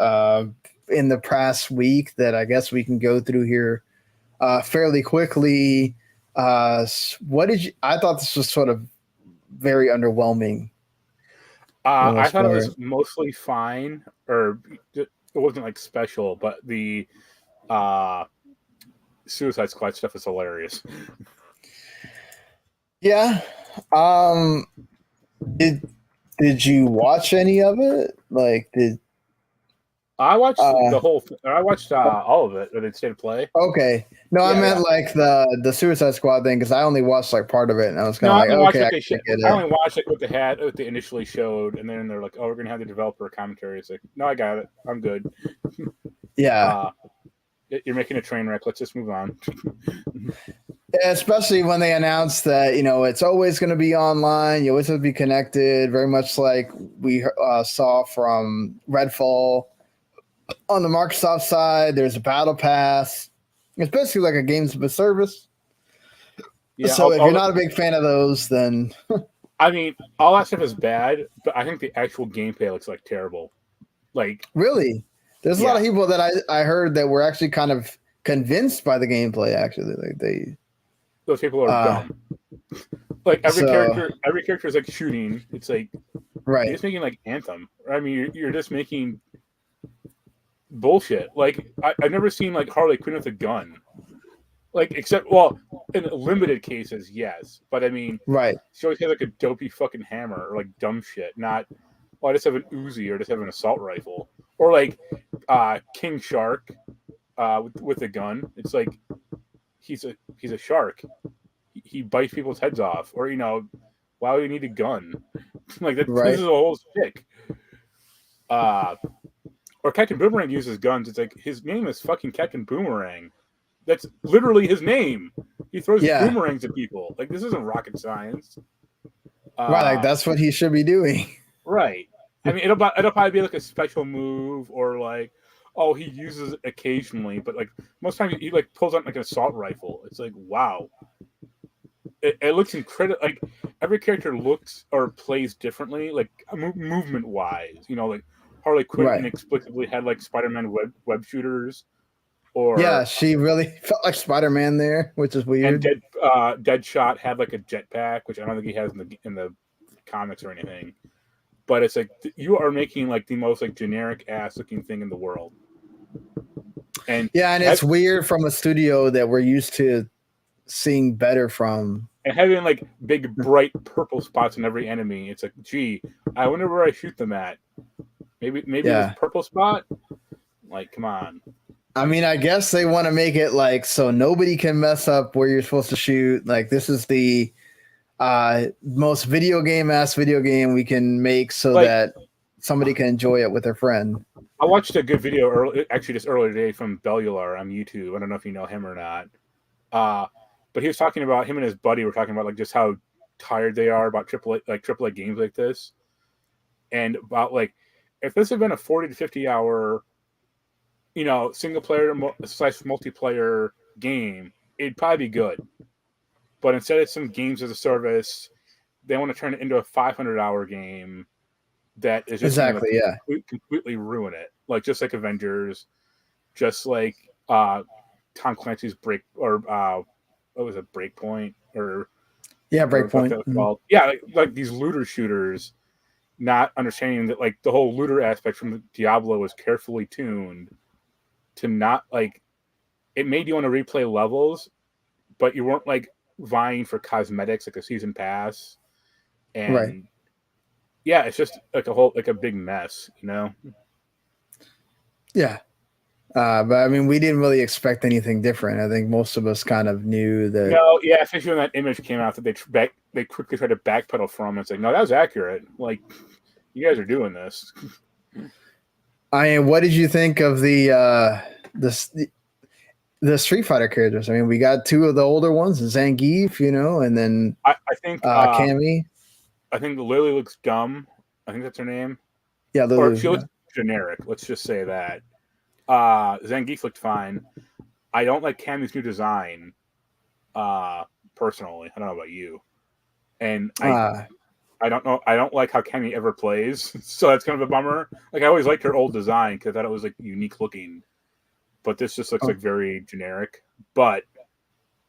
in the past week that I guess we can go through here fairly quickly. I thought this was sort of very underwhelming. I thought it was mostly fine, or it wasn't like special, but the Suicide Squad stuff is hilarious. Yeah. Did you watch any of it? Like, I watched the whole. I watched all of it, but it stayed play. Okay, no, I meant like the Suicide Squad thing, because I only watched like part of it, and I was kind of like, okay, I only watched like what they initially showed, and then they're like, oh, we're gonna have the developer commentary. It's like, no, I got it, I'm good. Yeah, you're making a train wreck. Let's just move on. Especially when they announced that it's always going to be online. You always have to be connected, very much like we saw from Redfall. On the Microsoft side, there's a battle pass. It's basically like a games of a service. Yeah, so if you're not a big fan of those, then I mean, all that stuff is bad, but I think the actual gameplay looks like terrible. Like, really, there's a lot of people that I heard that were actually kind of convinced by the gameplay. Actually, like those people are dumb. Like every character is like shooting. It's like, right, you're just making like Anthem. I mean, you're just making bullshit. Like I've never seen like Harley Quinn with a gun. Like, except, well, in limited cases, yes. But I mean, right, she always has like a dopey fucking hammer or like dumb shit. Not, I just have an Uzi or just have an assault rifle. Or like King Shark with a gun. It's like he's a shark. He bites people's heads off. Or why would you need a gun? Like that. Right. This is a whole stick. Or Captain Boomerang uses guns. It's like his name is fucking Captain Boomerang. That's literally his name. He throws boomerangs at people. Like, this isn't rocket science. Right, like that's what he should be doing. Right. I mean, it'll probably be like a special move, or like, oh, he uses it occasionally, but like most times he like pulls out like an assault rifle. It's like, wow. It looks incredible. Like every character looks or plays differently, like movement wise. You know, like Harley Quinn inexplicably had like Spider-Man web shooters. Or yeah, she really felt like Spider-Man there, which is weird. And Deadshot had like a jetpack, which I don't think he has in the comics or anything. But it's like you are making like the most like generic ass looking thing in the world. And it's weird from a studio that we're used to seeing better from. And having like big bright purple spots in every enemy, it's like, gee, I wonder where I shoot them at. Maybe this purple spot. Like, come on. I mean, I guess they want to make it like so nobody can mess up where you're supposed to shoot. Like, this is the most video game we can make so that somebody can enjoy it with their friend. I watched a good video earlier today from Bellular on YouTube. I don't know if you know him or not. But he was talking about, him and his buddy were talking about like just how tired they are about AAA games like this. And about like, if this had been a 40 to 50 hour, you know, single player / multiplayer game, it'd probably be good. But instead it's some games as a service. They want to turn it into a 500-hour game that is just completely ruin it. Like, just like Avengers, just like Tom Clancy's Breakpoint, or Breakpoint. Yeah, like these looter shooters, not understanding that like the whole looter aspect from Diablo was carefully tuned to not like, it made you want to replay levels, but you weren't like vying for cosmetics like a season pass. And it's just like a big mess, you know? Yeah. But I mean, we didn't really expect anything different. I think most of us kind of knew that. No, yeah, especially when that image came out that they quickly tried to backpedal from. It's like, no, that was accurate. Like, you guys are doing this. I mean, what did you think of the Street Fighter characters? I mean, we got two of the older ones, Zangief, you know, and then I think Cammy. I think Lily looks dumb. I think that's her name. Yeah, Lily. Or she looks generic. Let's just say that. Zangief looked fine. I don't like Cammy's new design. Personally, I don't know about you. And I don't know. I don't like how Cammy ever plays, so that's kind of a bummer. Like, I always liked her old design because I thought it was like unique looking. But this just looks like very generic. But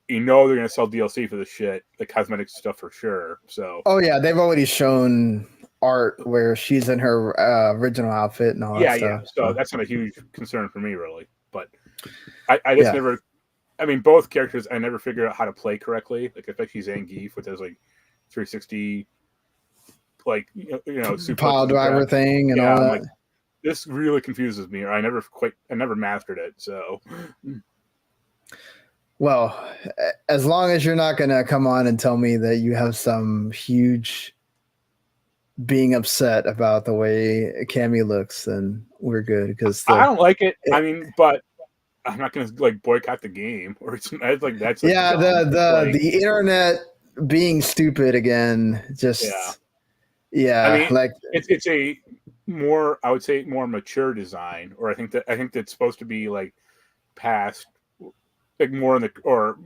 you know they're gonna sell DLC for this shit, the cosmetic stuff for sure. So they've already shown art where she's in her original outfit and all that stuff. Yeah. So that's not a huge concern for me, really. But I just never. I mean, both characters, I never figured out how to play correctly. Like, especially Zangief with his like 360, like you know, super pile driver thing and all that. Like, this really confuses me. Or I never mastered it. So. Well, as long as you're not going to come on and tell me that you have some huge being upset about the way Cammy looks, then we're good. Because I don't like it. I mean, but I'm not going to like boycott the game, or it's like that's like, the internet being stupid again. Just I mean, like it's a more, I would say, more mature design, or I think that's supposed to be like past. Like more in the, or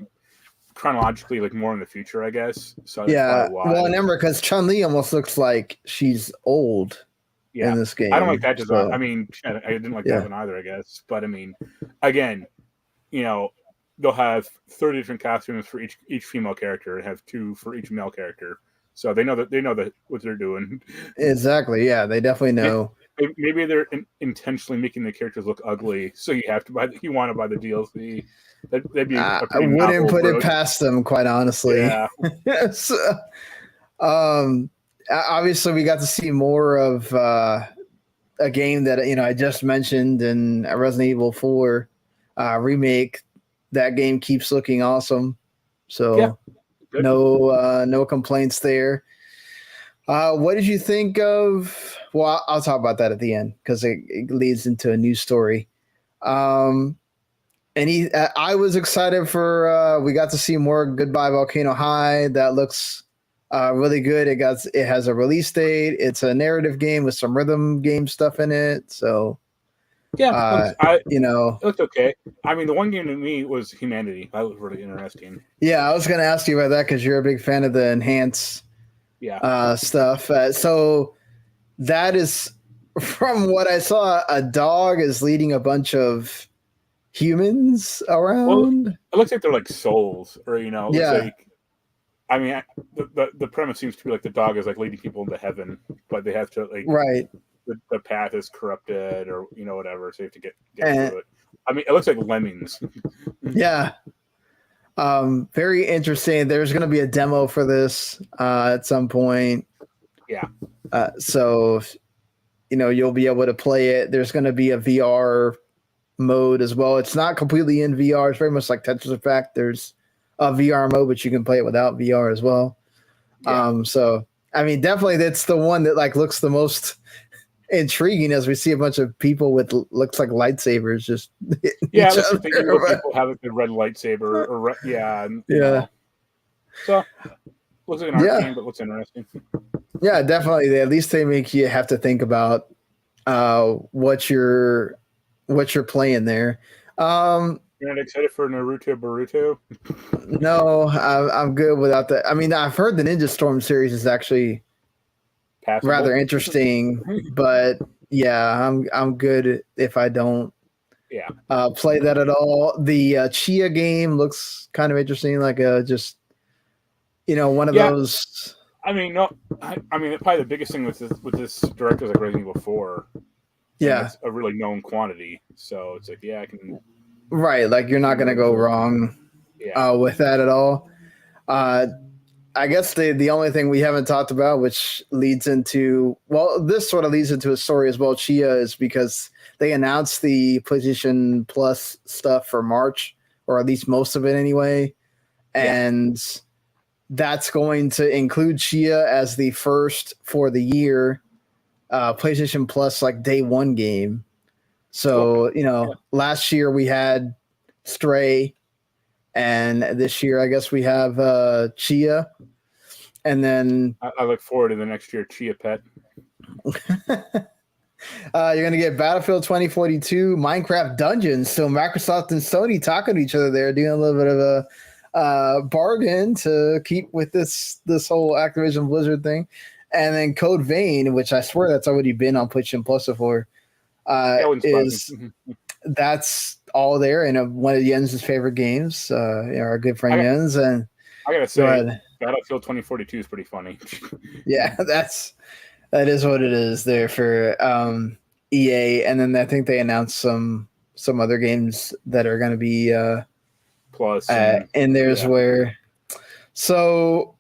chronologically, like more in the future, I guess. So well, remember, because Chun-Li almost looks like she's old in this game. I don't like that design. I mean, I didn't like that one either, I guess. But I mean, again, you know, they'll have 30 different costumes for each female character and have 2 for each male character. So they know that what they're doing. Exactly. Yeah, they definitely know. Maybe they're intentionally making the characters look ugly, so you want to buy the DLC. That'd be I wouldn't put it past them, quite honestly. Yeah. So, obviously, we got to see more of a game that I just mentioned in Resident Evil 4 remake. That game keeps looking awesome. So no complaints there. What did you think of? Well, I'll talk about that at the end because it leads into a new story. Um, I was excited for. We got to see more Goodbye Volcano High. That looks really good. It has a release date. It's a narrative game with some rhythm game stuff in it. So Yeah, you know, it looked okay. I mean, the one game to me was Humanity. That was really interesting. yeah, I was going to ask you about that because you're a big fan of the enhance stuff. So that is, from what I saw, a dog is leading a bunch of humans around. Well, it looks like they're like souls, or it looks like. I mean, the premise seems to be like the dog is like leading people into heaven, but they have to like right. The path is corrupted, or whatever, so you have to get through it. I mean, it looks like lemmings. Yeah. Very interesting. There's going to be a demo for this at some point. Yeah. So, you'll be able to play it. There's going to be a VR mode as well. It's not completely in VR. It's very much like Tetris Effect. There's a VR mode, but you can play it without VR as well. Yeah. So, I mean, definitely that's the one that like looks the most intriguing as we see a bunch of people with looks like lightsabers just it looks like people have like the red lightsaber or so looks like an art game, but looks interesting. Yeah, definitely. At least they make you have to think about what you're playing there. You're not excited for Naruto Boruto? No, I'm good without that. I mean, I've heard the Ninja Storm series is actually passable. Rather interesting, but yeah, I'm good if I don't play that at all. The Chia game looks kind of interesting, like just one of those. I mean, no, I mean probably the biggest thing with this director is like Resident Evil 4. Yeah, it's a really known quantity, so it's like I can. Right, like you're not gonna go wrong with that at all. I guess the only thing we haven't talked about, which leads into this sort of leads into a story as well. Chia is because they announced the PlayStation Plus stuff for March, or at least most of it anyway, and that's going to include Chia as the first for the year PlayStation Plus like day one game. So last year we had Stray. And this year, I guess we have Chia, and then I look forward to the next year Chia Pet. You're gonna get Battlefield 2042, Minecraft Dungeons. So Microsoft and Sony talking to each other there, doing a little bit of a bargain to keep with this whole Activision-Blizzard thing, and then Code Vein, which I swear that's already been on PlayStation Plus before. That's all there, and one of Jens's favorite games, our good friend Jens. And I gotta say, Battlefield 2042 is pretty funny. Yeah, that is what it is there for EA, and then I think they announced some other games that are going to be plus in there's where. So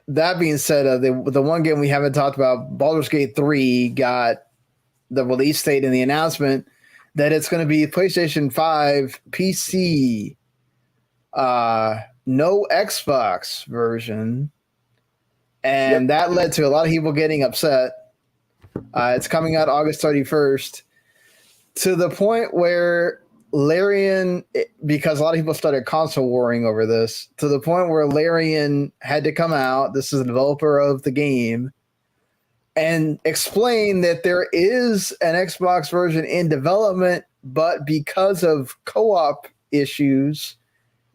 that being said, the one game we haven't talked about, Baldur's Gate 3, got the release date and the announcement that it's going to be PlayStation 5, PC, no Xbox version. And that led to a lot of people getting upset. It's coming out August 31st, to the point where Larian, because a lot of people started console warring over this, to the point where Larian had to come out, this is the developer of the game, and explain that there is an Xbox version in development, but because of co-op issues,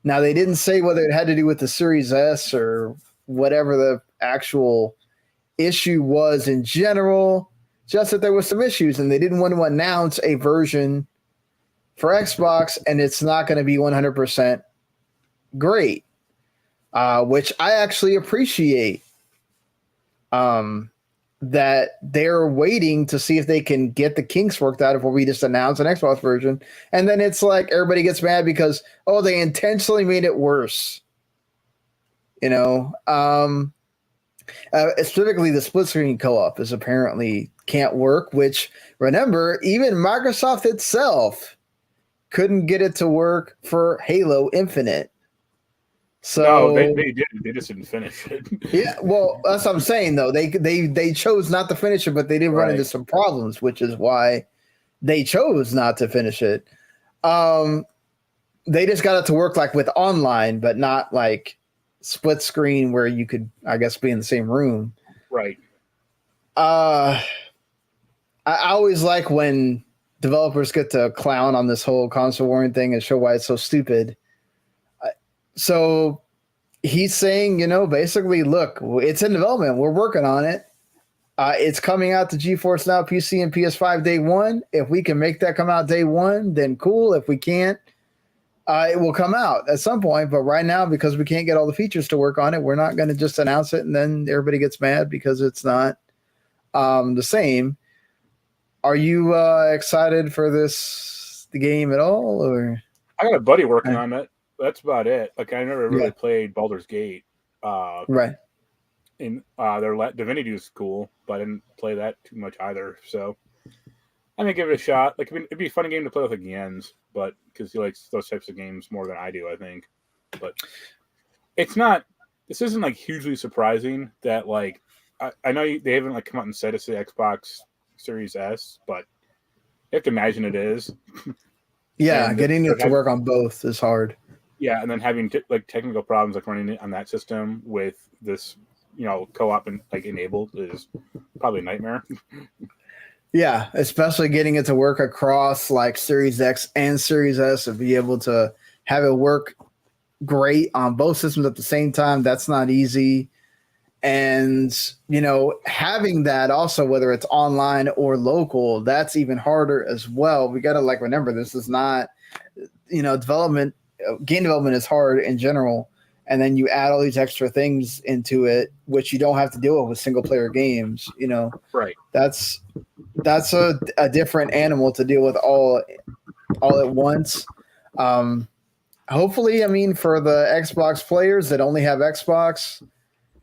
now they didn't say whether it had to do with the Series S or whatever the actual issue was in general, just that there was some issues and they didn't want to announce a version for Xbox, and it's not going to be 100% great, which I actually appreciate. That they're waiting to see if they can get the kinks worked out before we just announce an Xbox version. And then it's like everybody gets mad because, they intentionally made it worse. Specifically the split screen co-op is apparently can't work, which, remember, even Microsoft itself couldn't get it to work for Halo Infinite. So no, they did. They just didn't finish it. yeah, well, that's what I'm saying though. They chose not to finish it, but they did run into Right. some problems, which is why they chose not to finish it. They just got it to work like with online, but not like split screen where you could, I guess, be in the same room. Right. I always like when developers get to clown on this whole console warring thing and show why it's so stupid. So he's saying, basically, look, it's in development. We're working on it. It's coming out to GeForce Now PC and PS5 day one. If we can make that come out day one, then cool. If we can't, it will come out at some point. But right now, because we can't get all the features to work on it, we're not going to just announce it and then everybody gets mad because it's not the same. Are you excited for the game at all? Or I got a buddy working on it. That's about it. Like I never really played Baldur's Gate. Right. In their Divinity was cool, but I didn't play that too much either. So I'm gonna give it a shot. Like it'd be a fun game to play with Jens, but because he likes those types of games more than I do, I think. But it's not. This isn't like hugely surprising that like I know they haven't like come out and said it's the Xbox Series S, but you have to imagine it is. Yeah, getting it to work on both is hard. Yeah, and then having like technical problems like running it on that system with this, co-op and like enabled is probably a nightmare. Yeah, especially getting it to work across like Series X and Series S and be able to have it work great on both systems at the same time. That's not easy. And, having that also, whether it's online or local, that's even harder as well. We got to remember this is not, game development is hard in general. And then you add all these extra things into it, which you don't have to deal with single player games, Right. That's a different animal to deal with all at once. Hopefully, for the Xbox players that only have Xbox,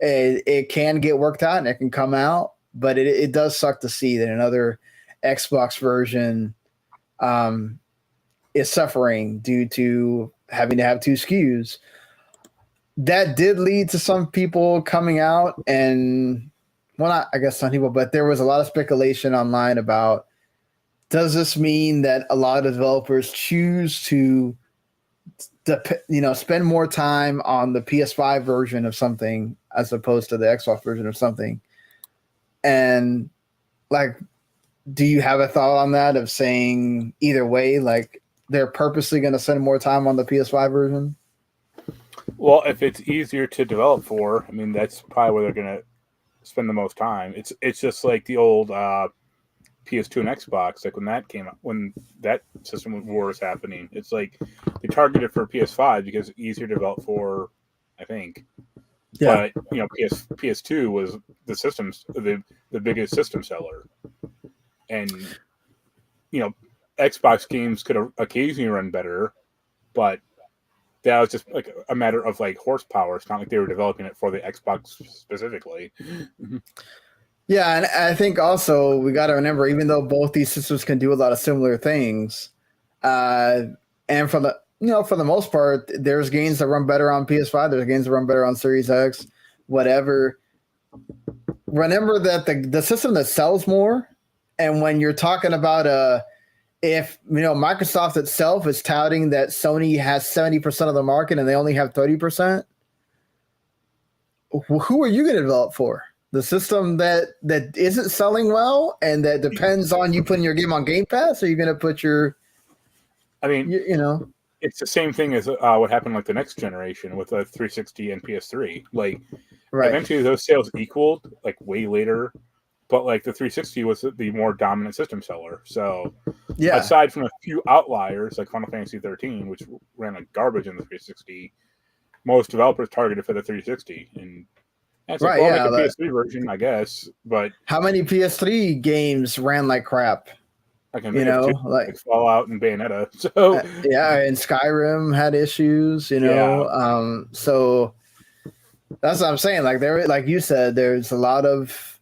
it can get worked out and it can come out, but it does suck to see that another Xbox version is suffering due to having to have two SKUs. That did lead to some people coming out and, well, not I guess some people, but there was a lot of speculation online about, does this mean that a lot of developers choose to spend more time on the PS5 version of something as opposed to the Xbox version of something? And do you have a thought on that of saying either way, like they're purposely going to spend more time on the PS5 version? Well, if it's easier to develop for, that's probably where they're going to spend the most time. It's just like the old PS2 and Xbox, like when that came out, when that system war was happening. It's like they targeted for PS5 because it's easier to develop for, I think. Yeah. But PS2 was the systems the biggest system seller, and Xbox games could occasionally run better, but that was just like a matter of like horsepower. It's not like they were developing it for the Xbox specifically. Yeah, and I think also we got to remember, even though both these systems can do a lot of similar things, and for the most part, there's games that run better on PS5, there's games that run better on Series X, whatever. Remember that the system that sells more, and when you're talking about if Microsoft itself is touting that Sony has 70% of the market and they only have 30%, who are you going to develop for? The system that isn't selling well and that depends on you putting your game on Game Pass? Or are you going to put your... It's the same thing as what happened like the next generation with the 360 and PS3. Like, eventually those sales equaled like way later, but like the 360 was the more dominant system seller. So aside from a few outliers like Final Fantasy 13, which ran like garbage in the 360, most developers targeted for the 360. And that's make a PS3 version, I guess. But how many PS3 games ran like crap? I can like Fallout and Bayonetta. So and Skyrim had issues, so that's what I'm saying. Like like you said, there's a lot of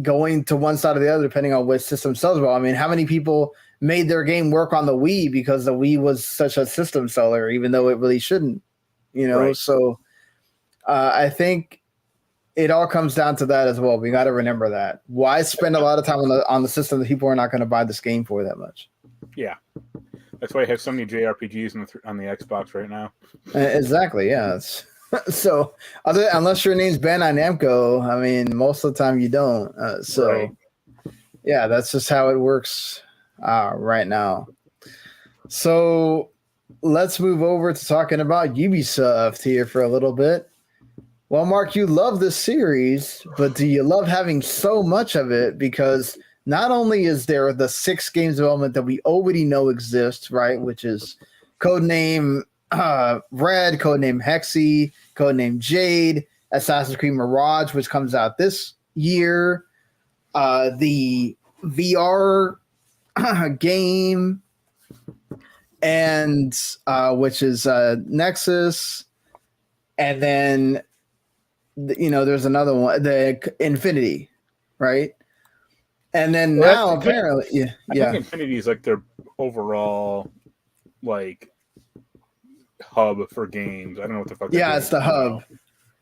going to one side or the other depending on which system sells well. How many people made their game work on the Wii because the Wii was such a system seller, even though it really shouldn't? you know. Right. So I think it all comes down to that as well. We got to remember that. Why spend a lot of time on the system that people are not going to buy this game for that much? Yeah, that's why I have so many JRPGs on the Xbox right now. Exactly. Yeah. So unless your name's Bandai Namco, I mean, most of the time you don't. Right. Yeah, that's just how it works right now. So let's move over to talking about Ubisoft here for a little bit. Well, Mark, you love this series, but do you love having so much of it? Because not only is there the 6 games development that we already know exists, right, which is Codename Red, Codename Hexy, Codename Jade, Assassin's Creed Mirage, which comes out this year, the VR game, and which is Nexus, and then there's another one, the Infinity, right? And then now apparently, I think Infinity is like their overall like hub for games. I don't know what the fuck. Yeah, it's the hub.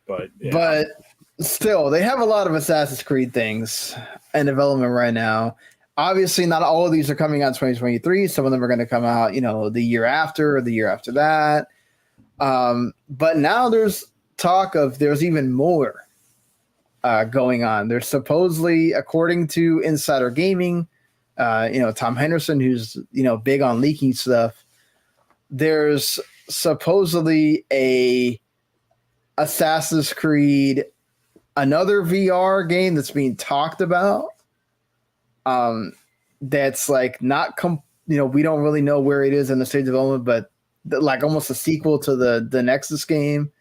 But still, they have a lot of Assassin's Creed things in development right now. Obviously, not all of these are coming out in 2023. Some of them are going to come out, the year after or the year after that. But now there's talk of there's even more going on. There's supposedly, according to Insider Gaming, Tom Henderson, who's big on leaking stuff, there's supposedly a Assassin's Creed, another VR game that's being talked about. That's like not we don't really know where it is in the stage of development, but like almost a sequel to the Nexus game.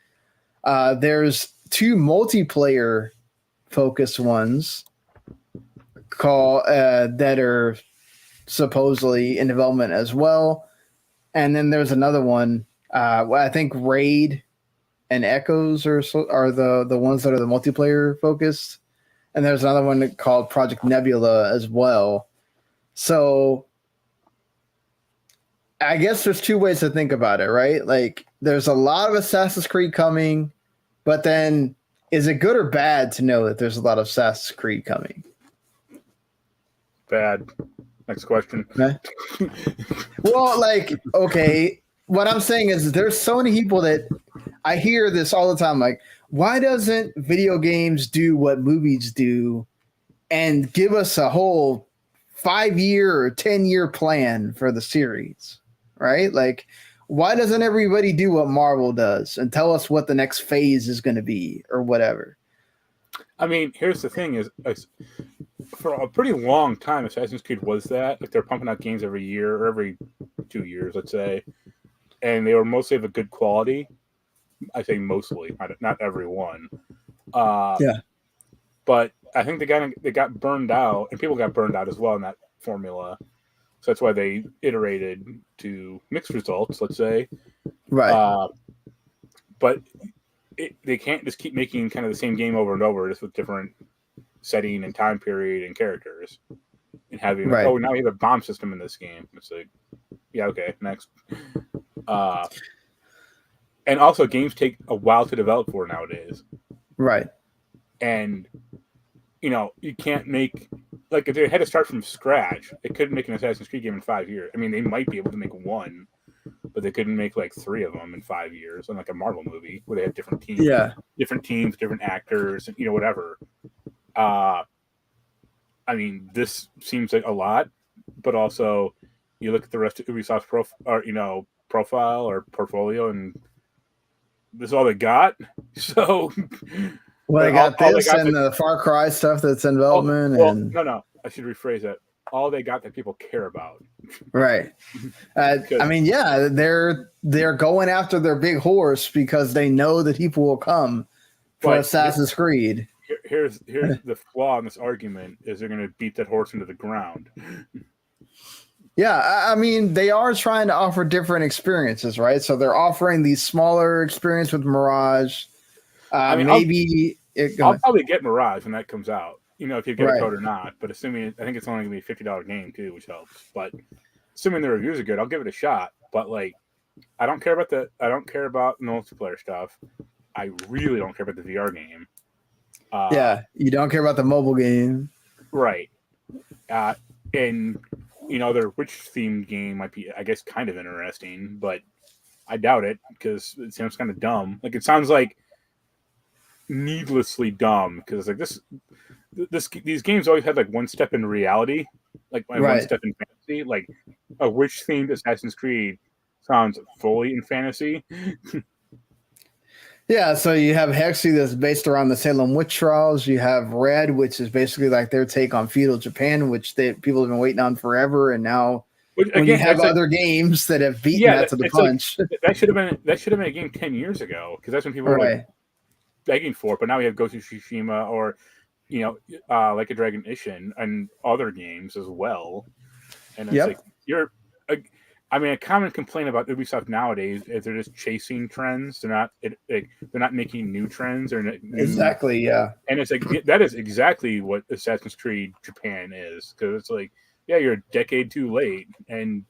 There's 2 multiplayer focused ones that are supposedly in development as well. And then there's another one. I think Raid and Echoes are the ones that are the multiplayer focused. And there's another one called Project Nebula as well. So I guess there's 2 ways to think about it, right? Like there's a lot of Assassin's Creed coming, but then is it good or bad to know that there's a lot of Assassin's Creed coming? Bad. Next question. Okay. Well, okay. What I'm saying is there's so many people that I hear this all the time. Like, why doesn't video games do what movies do and give us a whole 5-year or 10-year plan for the series, right? Like, why doesn't everybody do what Marvel does and tell us what the next phase is going to be or whatever? I mean, here's the thing is for a pretty long time, Assassin's Creed was that. Like, they're pumping out games every year or every 2 years, let's say. And they were mostly of a good quality. I say mostly, not every one. Yeah. But I think they got burned out, and people got burned out as well in that formula. So that's why they iterated to mixed results, let's say. Right. But they can't just keep making kind of the same game over and over, just with different setting and time period and characters. And having, right. Now we have a bomb system in this game. It's like, yeah, okay, next. And also, games take a while to develop for nowadays. Right. And, you can't make... Like, if they had to start from scratch, they couldn't make an Assassin's Creed game in 5 years. I mean, they might be able to make one, but they couldn't make, 3 of them in 5 years, unlike a Marvel movie, where they have different teams. Yeah. Different teams, different actors, and, whatever. I mean, this seems like a lot, but also, you look at the rest of Ubisoft's profile or portfolio, and this is all they got. So... Well, they got the Far Cry stuff that's in development. No. I should rephrase that. All they got that people care about. Right. I mean, yeah, they're going after their big horse because they know that people will come for Assassin's Creed. Here's the flaw in this argument is they're going to beat that horse into the ground. Yeah, I mean, they are trying to offer different experiences, right? So they're offering these smaller experience with Mirage. I'll probably get Mirage when that comes out. If you get a code or not. But I think it's only going to be a $50 game too, which helps. But assuming the reviews are good, I'll give it a shot. But I don't care about multiplayer stuff. I really don't care about the VR game. Yeah, you don't care about the mobile game. Right. And their witch-themed game might be, I guess, kind of interesting, but I doubt it because it sounds kind of dumb. Like, it sounds like needlessly dumb because like these games always had like one step in reality, like one step in fantasy. Like a witch-themed Assassin's Creed sounds fully in fantasy. Yeah, so you have Hexy that's based around the Salem witch trials. You have Red, which is basically like their take on feudal Japan, which people have been waiting on forever. And now, when you have other games that have beaten that to the punch, like, that should have been a game 10 years ago because that's when people were like begging for it. But now we have Ghost of Tsushima or Like a Dragon Ishin and other games as well. And it's like a common complaint about Ubisoft nowadays is they're just chasing trends. They're not making new trends or exactly, yeah. And it's like that is exactly what Assassin's Creed Japan is, because it's like, yeah, you're a decade too late, and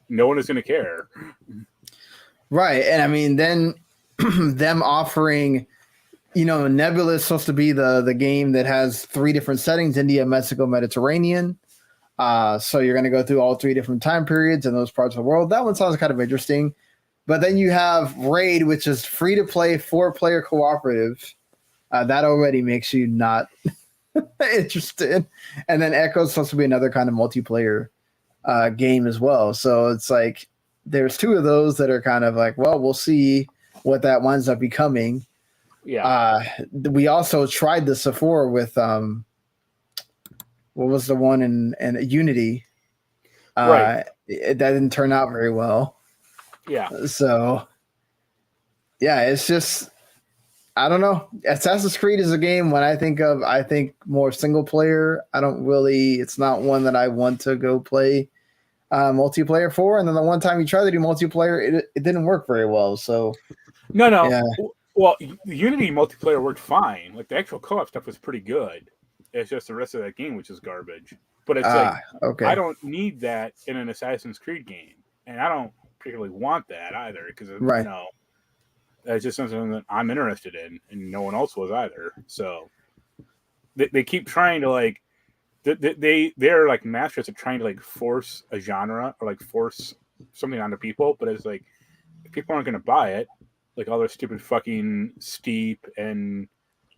no one is going to care. Right, and I mean, then them offering, Nebula is supposed to be the game that has 3 different settings: India, Mexico, Mediterranean. So you're going to go through all 3 different time periods in those parts of the world. That one sounds kind of interesting. But then you have Raid, which is free to play 4-player cooperative. That already makes you not interested. And then Echo is supposed to be another kind of multiplayer game as well. So it's like there's 2 of those that are kind of like, well, we'll see what that winds up becoming. Yeah. We also tried this before with what was the one in Unity? Right. That didn't turn out very well. Yeah. So, yeah, it's just, I don't know. Assassin's Creed is a game when I think more single player. It's not one that I want to go play multiplayer for. And then the one time you try to do multiplayer, it didn't work very well. So, no. Yeah. Well, the Unity multiplayer worked fine. Like the actual co-op stuff was pretty good. It's just the rest of that game which is garbage. But it's okay. I don't need that in an Assassin's Creed game, and I don't particularly want that either because that's just something that I'm interested in, and no one else was either. So they keep trying to like they're like masters at trying to like force a genre or like force something onto people, but it's like if people aren't going to buy it, like all their stupid fucking Steep and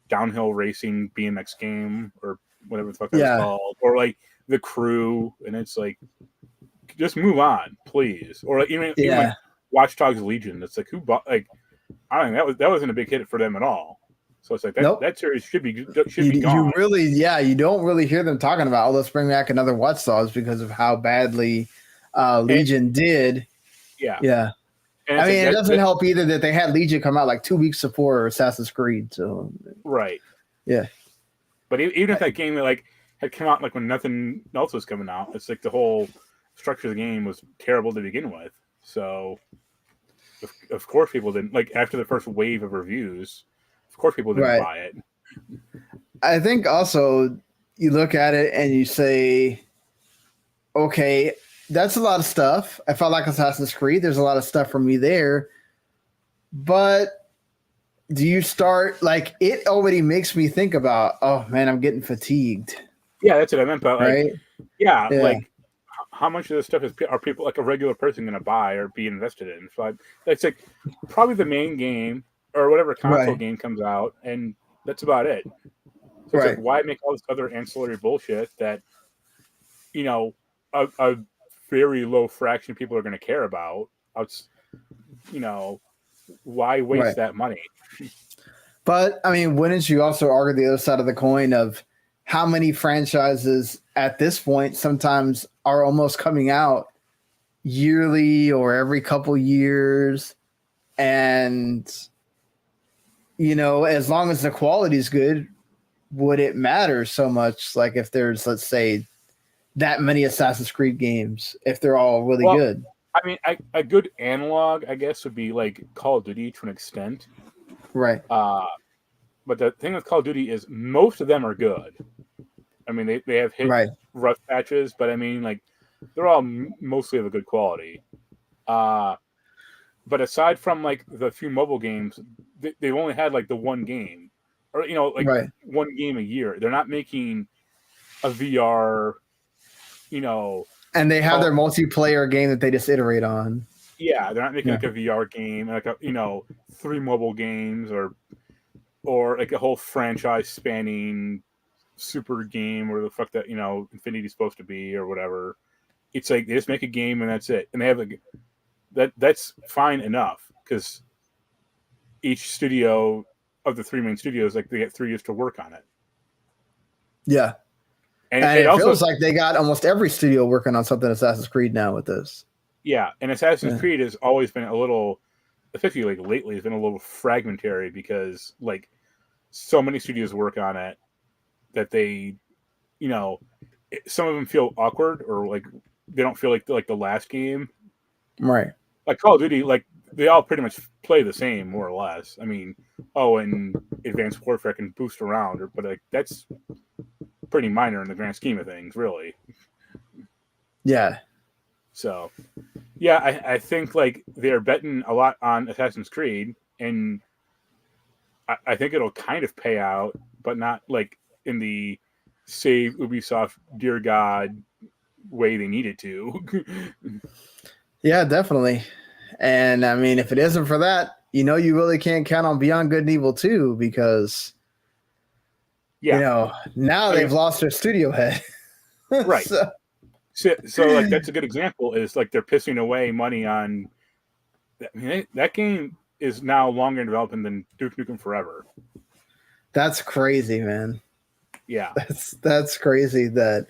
downhill racing BMX game or whatever the fuck that was called, or like The Crew, and it's like, just move on, please. Or like, even like Watch Dogs Legion. It's like, who bought? Like, I don't know. That wasn't a big hit for them at all. So it's like that series should be gone. You really, you don't really hear them talking about, let's bring back another Watch Dogs because of how badly Legion did. Yeah. Yeah. And I mean, it doesn't help either that they had Legion come out like 2 weeks before Assassin's Creed. So right. Yeah. But even if that game like had come out like when nothing else was coming out, it's like the whole structure of the game was terrible to begin with. So of course people didn't, like, after the first wave of reviews, of course people didn't buy it. I think also you look at it and you say, okay, that's a lot of stuff. I felt like Assassin's Creed. There's a lot of stuff for me there. But do you start, like, it already makes me think about, oh, man, I'm getting fatigued. Yeah, that's what I meant. But, like, right? Yeah, like, how much of this stuff are people, like a regular person, going to buy or be invested in? So it's like probably the main game or whatever console game comes out, and that's about it. So it's like, why make all this other ancillary bullshit that, a very low fraction of people are going to care about? Why waste that money? But I mean, wouldn't you also argue the other side of the coin of how many franchises at this point sometimes are almost coming out yearly or every couple years, and as long as the quality is good, would it matter so much? Like if there's, let's say, that many Assassin's Creed games, if they're all really good. I mean, a good analog, I guess, would be like Call of Duty to an extent. Right. But the thing with Call of Duty is most of them are good. I mean, they have hit rough patches, but I mean, like, they're all mostly of a good quality. But aside from like the few mobile games, they've only had like the one game, or like Right. one game a year. They're not making a VR, And they have call, their multiplayer game that they just iterate on. yeah, they're not making Yeah. like a VR game, like a 3 mobile games or like a whole franchise spanning super game or the fuck that Infinity's supposed to be or whatever. It's like they just make a game and that's it, and they have like that's fine enough because each studio of the 3 main studios, like they get 3 years to work on it. Yeah. And And it also feels like they got almost every studio working on something Assassin's Creed now with this. yeah, and Assassin's Creed has always been a little, especially like lately, has been a little fragmentary because like so many studios work on it that they, some of them feel awkward or like they don't feel like the last game. Right. Like Call of Duty, like they all pretty much play the same more or less. I mean, and Advanced Warfare can boost around, but like that's pretty minor in the grand scheme of things, really. Yeah. So, yeah, I think like they're betting a lot on Assassin's Creed, and I think it'll kind of pay out, but not like in the save Ubisoft, dear God, way they need it to. Yeah, definitely. And I mean, if it isn't for that, you really can't count on Beyond Good and Evil 2 because, yeah, now they've lost their studio head. Right. So like that's a good example is like they're pissing away money on. I mean, that game is now longer in development than Duke Nukem Forever. That's crazy, man. Yeah, that's crazy that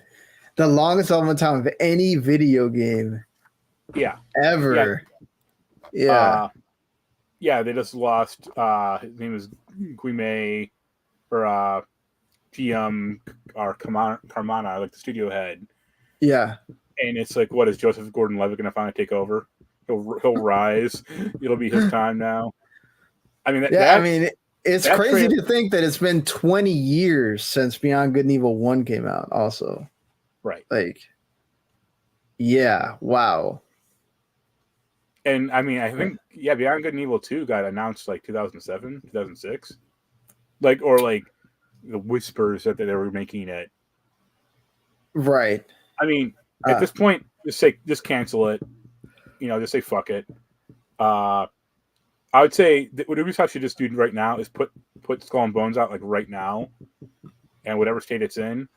the longest development time of any video game, ever. Yeah. They just lost. His name is Guime or GM or Carmana, like the studio head. Yeah. And it's like, what is Joseph Gordon-Levitt going to finally take over? He'll rise. It'll be his time now. I mean, it's crazy to think that it's been 20 years since Beyond Good and Evil 1 came out also. Right. Like, yeah, wow. And I mean, I think, Beyond Good and Evil 2 got announced like 2007, 2006. Like, or like the whispers that they were making it. Right. I mean, at this point, just cancel it. Just say fuck it. I would say that what Ubisoft should just do right now is put Skull and Bones out like right now, and whatever state it's in,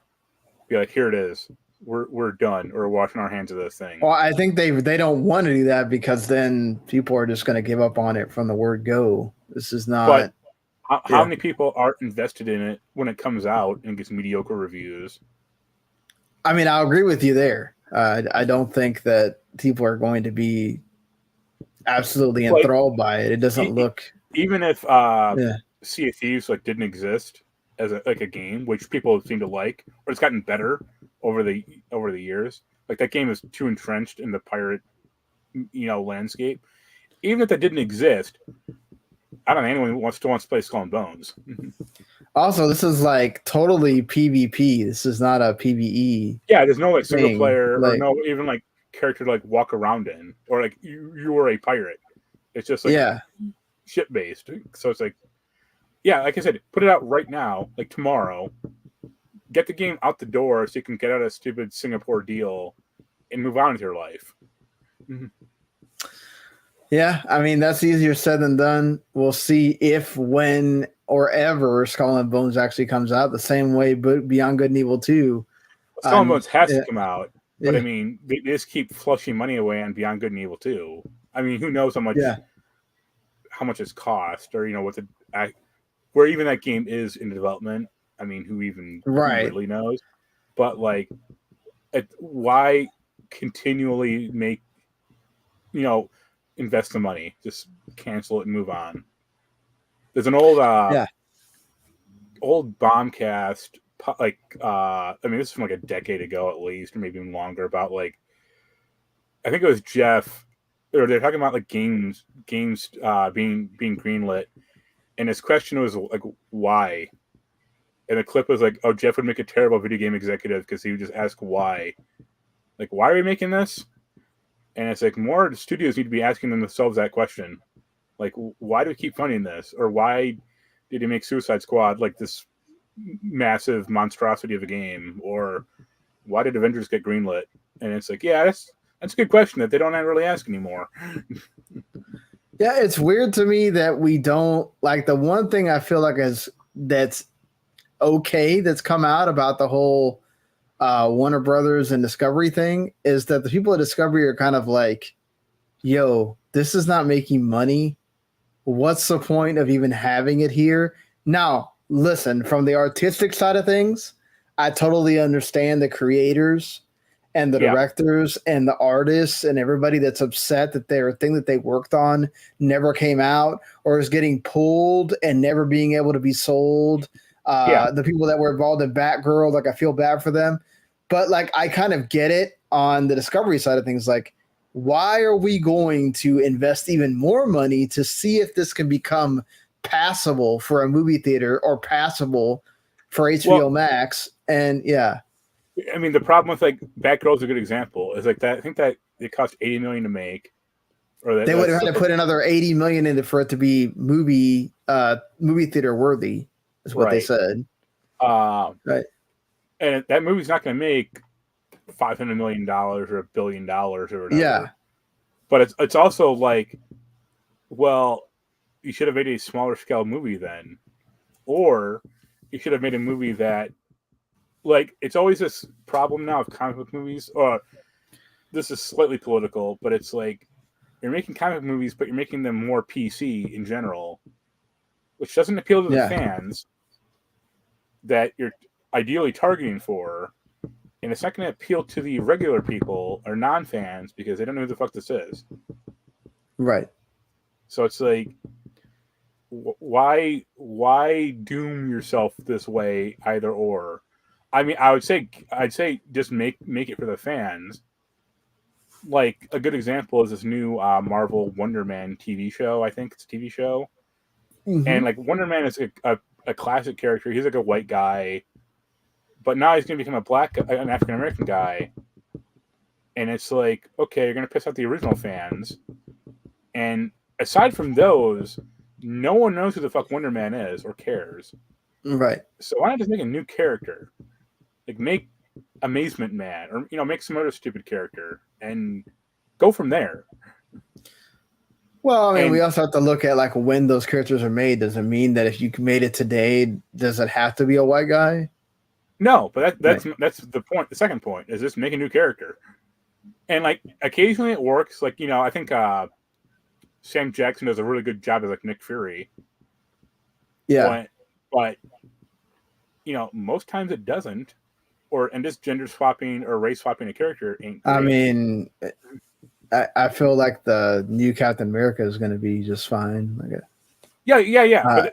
be like, here it is. We're done. Or we're washing our hands of this thing. Well, I think they don't want to do that because then people are just going to give up on it from the word go. This is not. But how many people are invested in it when it comes out and gets mediocre reviews? I mean, I'll agree with you there. I don't think that people are going to be absolutely enthralled by it. It doesn't look. Even if Sea of Thieves didn't exist as a game, which people seem to like, or it's gotten better over the years. Like that game is too entrenched in the pirate, landscape. Even if that didn't exist, I don't know anyone still wants to play Skull and Bones. Also, this is like totally PvP. This is not a PvE. Yeah, there's no single player or like, no even character to walk around in, or you were a pirate. It's just ship based. So it's like I said, put it out right now, like tomorrow. Get the game out the door so you can get out of a stupid Singapore deal and move on with your life. Mm-hmm. Yeah, I mean, that's easier said than done. We'll see if, when, or ever Skull and Bones actually comes out the same way Beyond Good and Evil 2. Skull and Bones has to come out. But I mean, they just keep flushing money away on Beyond Good and Evil 2. I mean, who knows how much it's cost, or where even that game is in development. I mean, who really knows? But why continually make invest the money? Just cancel it and move on. There's an old Bombcast. I mean, this is from a decade ago at least, or maybe even longer. About I think it was Jeff, or they're talking about games being greenlit, and his question was why, and the clip was oh, Jeff would make a terrible video game executive because he would just ask why, why are we making this? And it's like more studios need to be asking themselves that question. Like, why do we keep funding this? Or why did he make Suicide Squad like this massive monstrosity of a game? Or why did Avengers get greenlit? And it's like, yeah, that's a good question that they don't really ask anymore. Yeah, it's weird to me that we don't like the one thing I feel like that's okay that's come out about the whole Warner Brothers and Discovery thing is that the people at Discovery are kind of like, yo, this is not making money. What's the point of even having it here? Now, listen, from the artistic side of things, I totally understand the creators and the directors and the artists and everybody that's upset that their thing that they worked on never came out or is getting pulled and never being able to be sold. The people that were involved in Batgirl, like I feel bad for them. But like I kind of get it on the Discovery side of things. Like, why are we going to invest even more money to see if this can become passable for a movie theater or passable for HBO Max? And I mean, the problem with like Batgirl is a good example. Is like that. I think that it cost $80 million to make, or that they would have had to put another $80 million in it for it to be movie theater worthy. Is what they said. Right. And that movie's not going to make $500 million or $1 billion or whatever. Yeah. But it's also like, well, you should have made a smaller scale movie then, or you should have made a movie that. Like, it's always this problem now of comic book movies, or this is slightly political, but it's like you're making comic book movies, but you're making them more PC in general, which doesn't appeal to the fans that you're ideally targeting for, and it's not going to appeal to the regular people or non-fans because they don't know who the fuck this is. Right. So it's like, why doom yourself this way, either or? I mean, I'd say just make it for the fans. Like a good example is this new Marvel Wonder Man TV show. I think it's a TV show, and like Wonder Man is a classic character. He's like a white guy, but now he's going to become an African American guy, and it's like, okay, you're going to piss off the original fans, and aside from those, no one knows who the fuck Wonder Man is or cares. Right. So why not just make a new character? Like, make Amazement Man, or make some other stupid character and go from there. Well, I mean, we also have to look at like when those characters are made. Does it mean that if you made it today, does it have to be a white guy? No, but that's the point. The second point is just make a new character, and like occasionally it works. Like I think Sam Jackson does a really good job as like Nick Fury. Yeah, but most times it doesn't. And just gender swapping or race swapping a character ain't great. I mean, I feel like the new Captain America is going to be just fine. Like but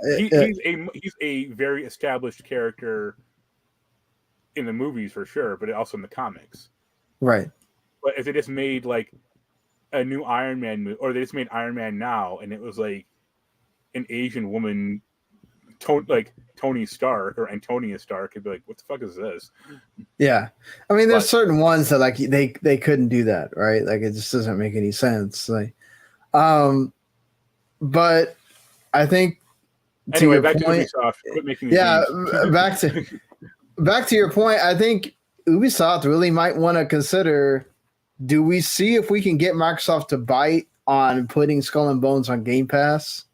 he's a very established character in the movies for sure, but also in the comics. Right. But if they just made like a new Iron Man movie, or they just made Iron Man now, and it was like an Asian woman, like Tony Stark or Antonia Stark, could be like, what the fuck is this? Yeah. I mean, there's certain ones that like they couldn't do that, right? Like it just doesn't make any sense. Like, but I think anyway, back to Ubisoft. Quit making these games. back to your point. I think Ubisoft really might want to consider: do we see if we can get Microsoft to bite on putting Skull and Bones on Game Pass?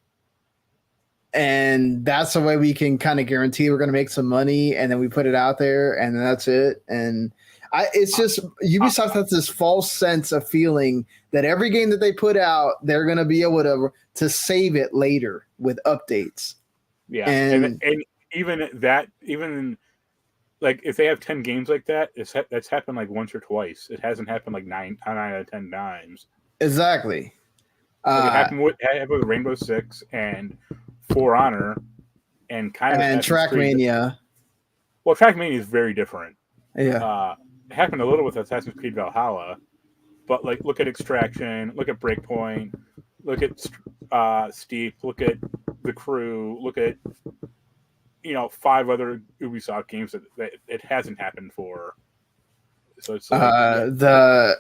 And that's the way we can kind of guarantee we're going to make some money, and then we put it out there, and then that's it. And it's just Ubisoft has this false sense of feeling that every game that they put out, they're going to be able to save it later with updates. Yeah, and even like if they have 10 games like that, that's happened like once or twice. It hasn't happened like 9 out of 10 times. Exactly. Like it happened with Rainbow Six and For Honor, and kind of Trackmania. Well, Trackmania is very different. Yeah, it happened a little with Assassin's Creed Valhalla, but like look at Extraction, look at Breakpoint, look at Steep, look at The Crew, look at 5 other Ubisoft games that it hasn't happened for. So it's the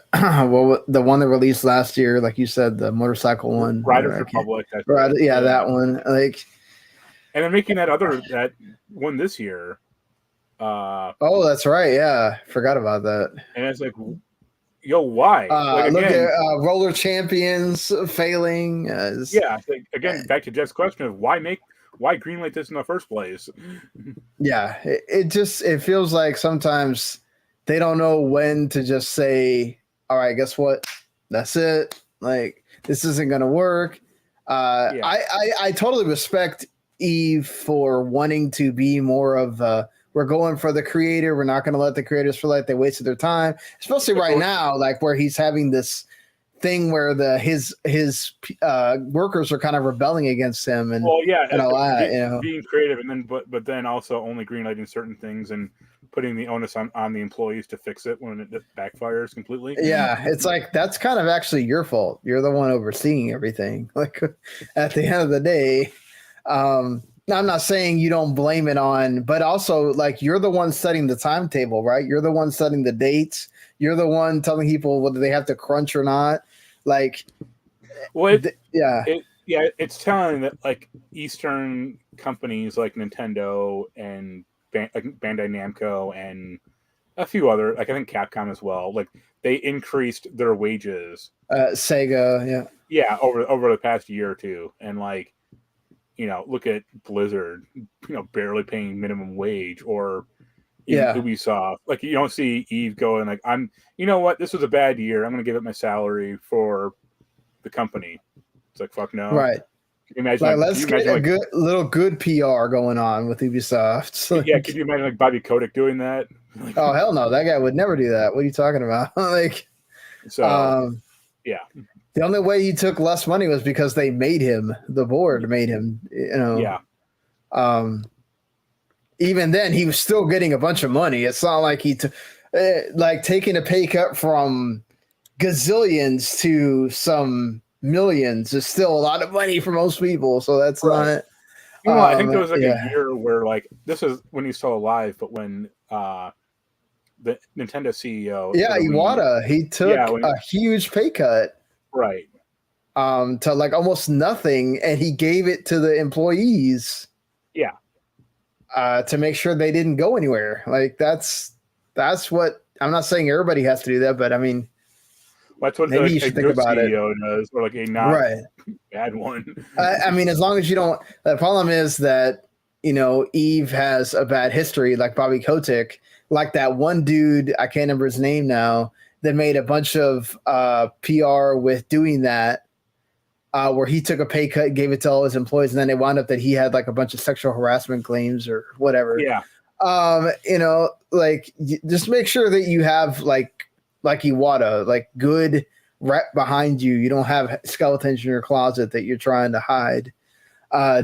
the one that released last year, like you said, the motorcycle one, Riders Republic. That one. Like, and they're making that one this year. Oh, that's right. Yeah, forgot about that. And it's like, yo, why? Look at Roller Champions failing. Again, back to Jeff's question of why greenlight this in the first place? Yeah, it feels like sometimes they don't know when to just say, all right, guess what? That's it. Like, this isn't going to work. I totally respect Eve for wanting to be more of we're going for the creator. We're not going to let the creators feel like they wasted their time, especially right now, like where he's having this thing where his workers are kind of rebelling against him and all that, being creative, and then but then also only greenlighting certain things and putting the onus on the employees to fix it when it backfires completely. Yeah, it's like that's kind of actually your fault. You're the one overseeing everything. Like at the end of the day, I'm not saying you don't blame it on, but also like you're the one setting the timetable, right? You're the one setting the dates. You're the one telling people whether they have to crunch or not. Like, it's telling that like Eastern companies like Nintendo and Bandai Namco and a few other, like I think Capcom as well, like they increased their wages. Sega, over the past year or two, and like, look at Blizzard, barely paying minimum wage, or Ubisoft. Like, you don't see Eve going like, this was a bad year. I'm going to give up my salary for the company. It's like, fuck no. Right. Can you imagine? Let's get a good PR going on with Ubisoft. So, could you imagine like Bobby Kotick doing that? Like, oh hell no, that guy would never do that. What are you talking about? Like, so the only way he took less money was because they made him. The board made him. Even then, he was still getting a bunch of money. It's not like he like taking a pay cut from gazillions to some millions is still a lot of money for most people. So that's not. I think there was like a year where like this is when he's still alive, but when the Nintendo CEO, Iwata, he took a huge pay cut. Right. To like almost nothing, and he gave it to the employees. Yeah. To make sure they didn't go anywhere. Like that's what I'm not saying everybody has to do that, but I mean, that's what maybe you should think about CEO it. Does, or like a not bad one. I mean, as long as you don't. The problem is that Eve has a bad history, like Bobby Kotick, like that one dude. I can't remember his name now. That made a bunch of PR with doing that, where he took a pay cut, gave it to all his employees, and then it wound up that he had like a bunch of sexual harassment claims or whatever. Yeah. Like just make sure that you have like Iwata, like good rep behind you. You don't have skeletons in your closet that you're trying to hide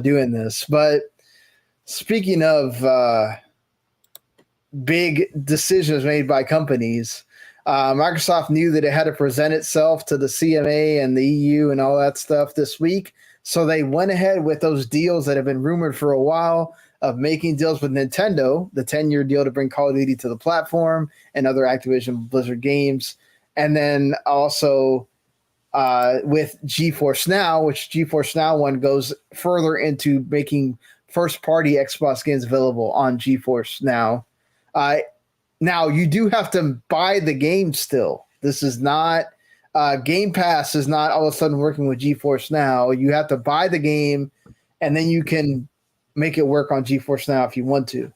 doing this. But speaking of big decisions made by companies, Microsoft knew that it had to present itself to the CMA and the EU and all that stuff this week. So they went ahead with those deals that have been rumored for a while of making deals with Nintendo, the 10-year deal to bring Call of Duty to the platform and other Activision-Blizzard games. And then also with GeForce Now, which GeForce Now one goes further into making first-party Xbox games available on GeForce Now. Now, you do have to buy the game still. This is not Game Pass is not all of a sudden working with GeForce Now. You have to buy the game, and then you can make it work on GeForce Now if you want to.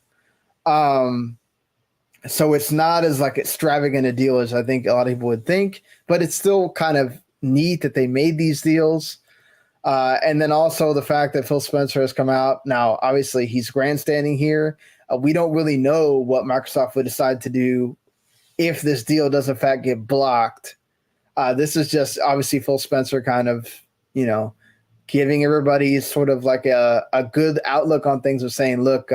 So it's not as like extravagant a deal as I think a lot of people would think, but it's still kind of neat that they made these deals. And then also the fact that Phil Spencer has come out. Now, obviously, he's grandstanding here. We don't really know what Microsoft would decide to do if this deal does in fact get blocked. This is just obviously Phil Spencer kind of, giving everybody sort of like a good outlook on things of saying, look,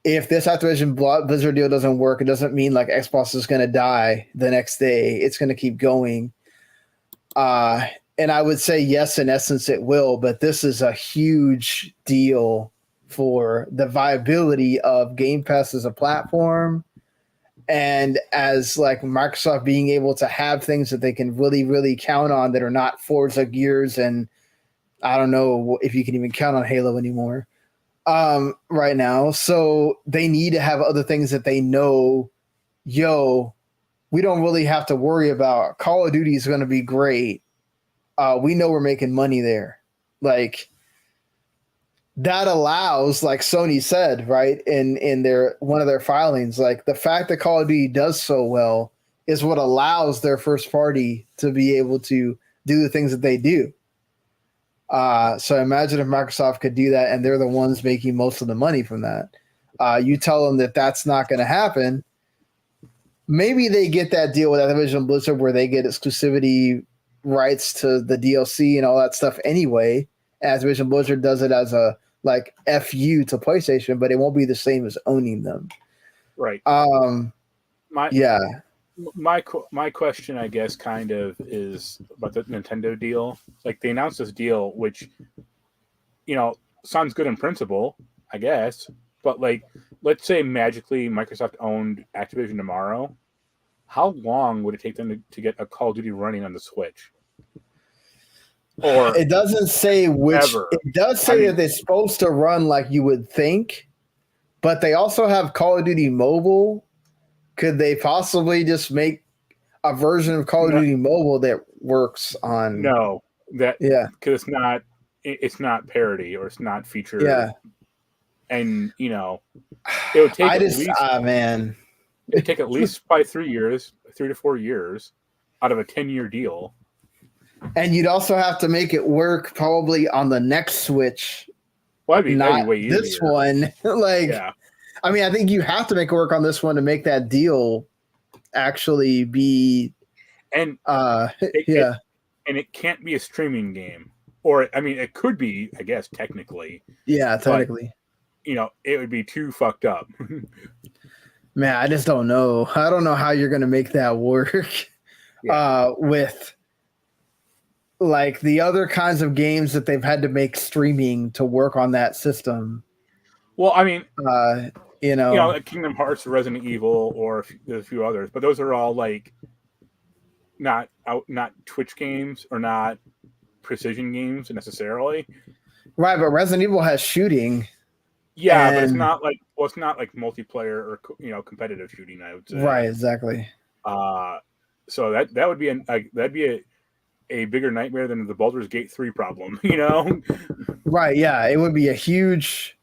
if this Activision-Blizzard deal doesn't work, it doesn't mean like Xbox is going to die the next day. It's going to keep going. And I would say yes, in essence it will, but this is a huge deal for the viability of Game Pass as a platform And as like Microsoft being able to have things that they can really, really count on that are not Forza Gears, and I don't know if you can even count on Halo anymore right now. So they need to have other things that they know, we don't really have to worry about. Call of Duty is going to be great. We know we're making money there. Like, that allows, like Sony said, right, in their one of their filings, like the fact that Call of Duty does so well is what allows their first party to be able to do the things that they do. So imagine if Microsoft could do that, and they're the ones making most of the money from that. You tell them that that's not going to happen. Maybe they get that deal with Activision-Blizzard where they get exclusivity rights to the DLC and all that stuff anyway. Activision-Blizzard does it as a like FU to PlayStation, but it won't be the same as owning them. Right. My question, I guess, kind of is about the Nintendo deal. Like, they announced this deal, which, sounds good in principle, I guess. But, like, let's say magically Microsoft owned Activision tomorrow. How long would it take them to get a Call of Duty running on the Switch? Or it doesn't say which. ever. It does say that they're supposed to run like you would think, but they also have Call of Duty Mobile. Could they possibly just make a version of Call of Duty Mobile that works on? No, because it's not parody or it's not feature. Yeah, and it would take it'd take at least by 3 to 4 years out of a 10-year deal. And you'd also have to make it work probably on the next Switch. Well, that'd be way easier. This one. I mean, I think you have to make it work on this one to make that deal actually be. And it can't be a streaming game. Or, I mean, it could be, I guess, technically. Yeah, technically. But, it would be too fucked up. Man, I just don't know. I don't know how you're going to make that work with like the other kinds of games that they've had to make streaming to work on that system. Well, I mean, like Kingdom Hearts, Resident Evil, or there's a few others, but those are all like not Twitch games or not precision games necessarily. Right, but Resident Evil has shooting. Yeah, but it's not like multiplayer or competitive shooting, I would say. Right, exactly. So that would be that'd be a bigger nightmare than the Baldur's Gate 3 problem, Right, yeah, it would be a huge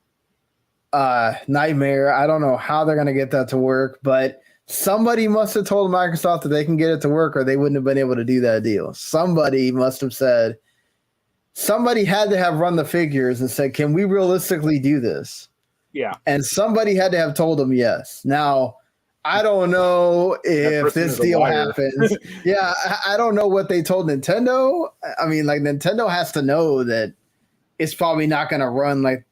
nightmare. I don't know how they're going to get that to work, but somebody must have told Microsoft that they can get it to work or they wouldn't have been able to do that deal. Somebody must have said, somebody had to have run the figures and said, can we realistically do this? Yeah. And somebody had to have told them yes. Now, I don't know if this deal happens. Yeah, I don't know what they told Nintendo. I mean, like, Nintendo has to know that it's probably not going to run like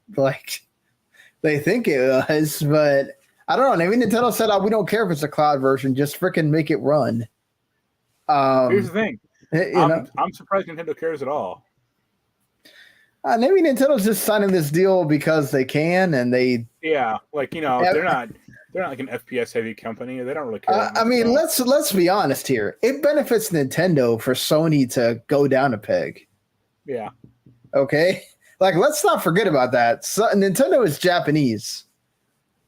they think it was, but I don't know. Maybe Nintendo said, we don't care if it's a cloud version, just freaking make it run. Here's the thing. I'm surprised Nintendo cares at all. Maybe Nintendo's just signing this deal because they can, and they they're not like an FPS heavy company. They don't really care. I mean, let's be honest here. It benefits Nintendo for Sony to go down a peg. Yeah. Okay. Like, let's not forget about that. So, Nintendo is Japanese.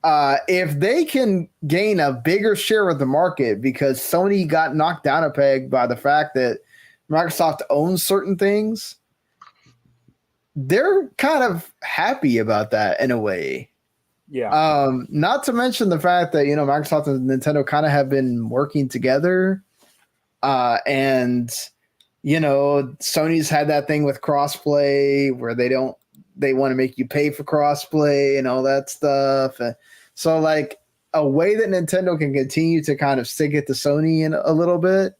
If they can gain a bigger share of the market because Sony got knocked down a peg by the fact that Microsoft owns certain things, they're kind of happy about that in a way. Yeah. Not to mention the fact that, Microsoft and Nintendo kind of have been working together. And Sony's had that thing with crossplay where they want to make you pay for crossplay and all that stuff. So, like, a way that Nintendo can continue to kind of stick it to Sony in a little bit,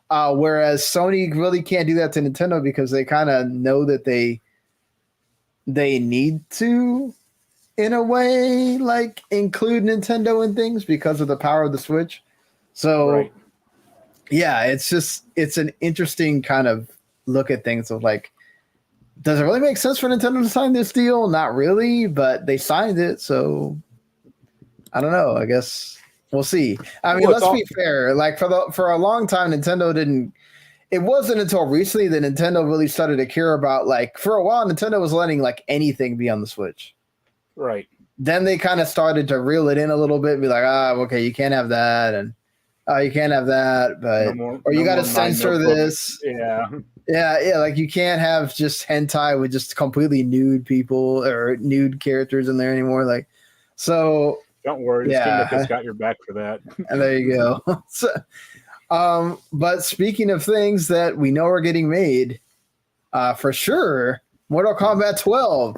whereas Sony really can't do that to Nintendo because they kind of know that they need to, in a way, like, include Nintendo in things because of the power of the Switch. So, right. Yeah, it's an interesting kind of look at things of like, does it really make sense for Nintendo to sign this deal? Not really, but they signed it, so I don't know. I guess We'll see. I mean, let's be fair. Like for a long time, Nintendo didn't. It wasn't until recently that Nintendo really started to care about, like, for a while, Nintendo was letting like anything be on the Switch. Right. Then they kind of started to reel it in a little bit and be like, okay, you can't have that. And you can't have that, but you got to censor this. Yeah. Yeah. Like you can't have just hentai with just completely nude people or nude characters in there anymore. Like, so don't worry. This game has got your back for that. And there you go. So, but speaking of things that we know are getting made, for sure, Mortal Kombat 12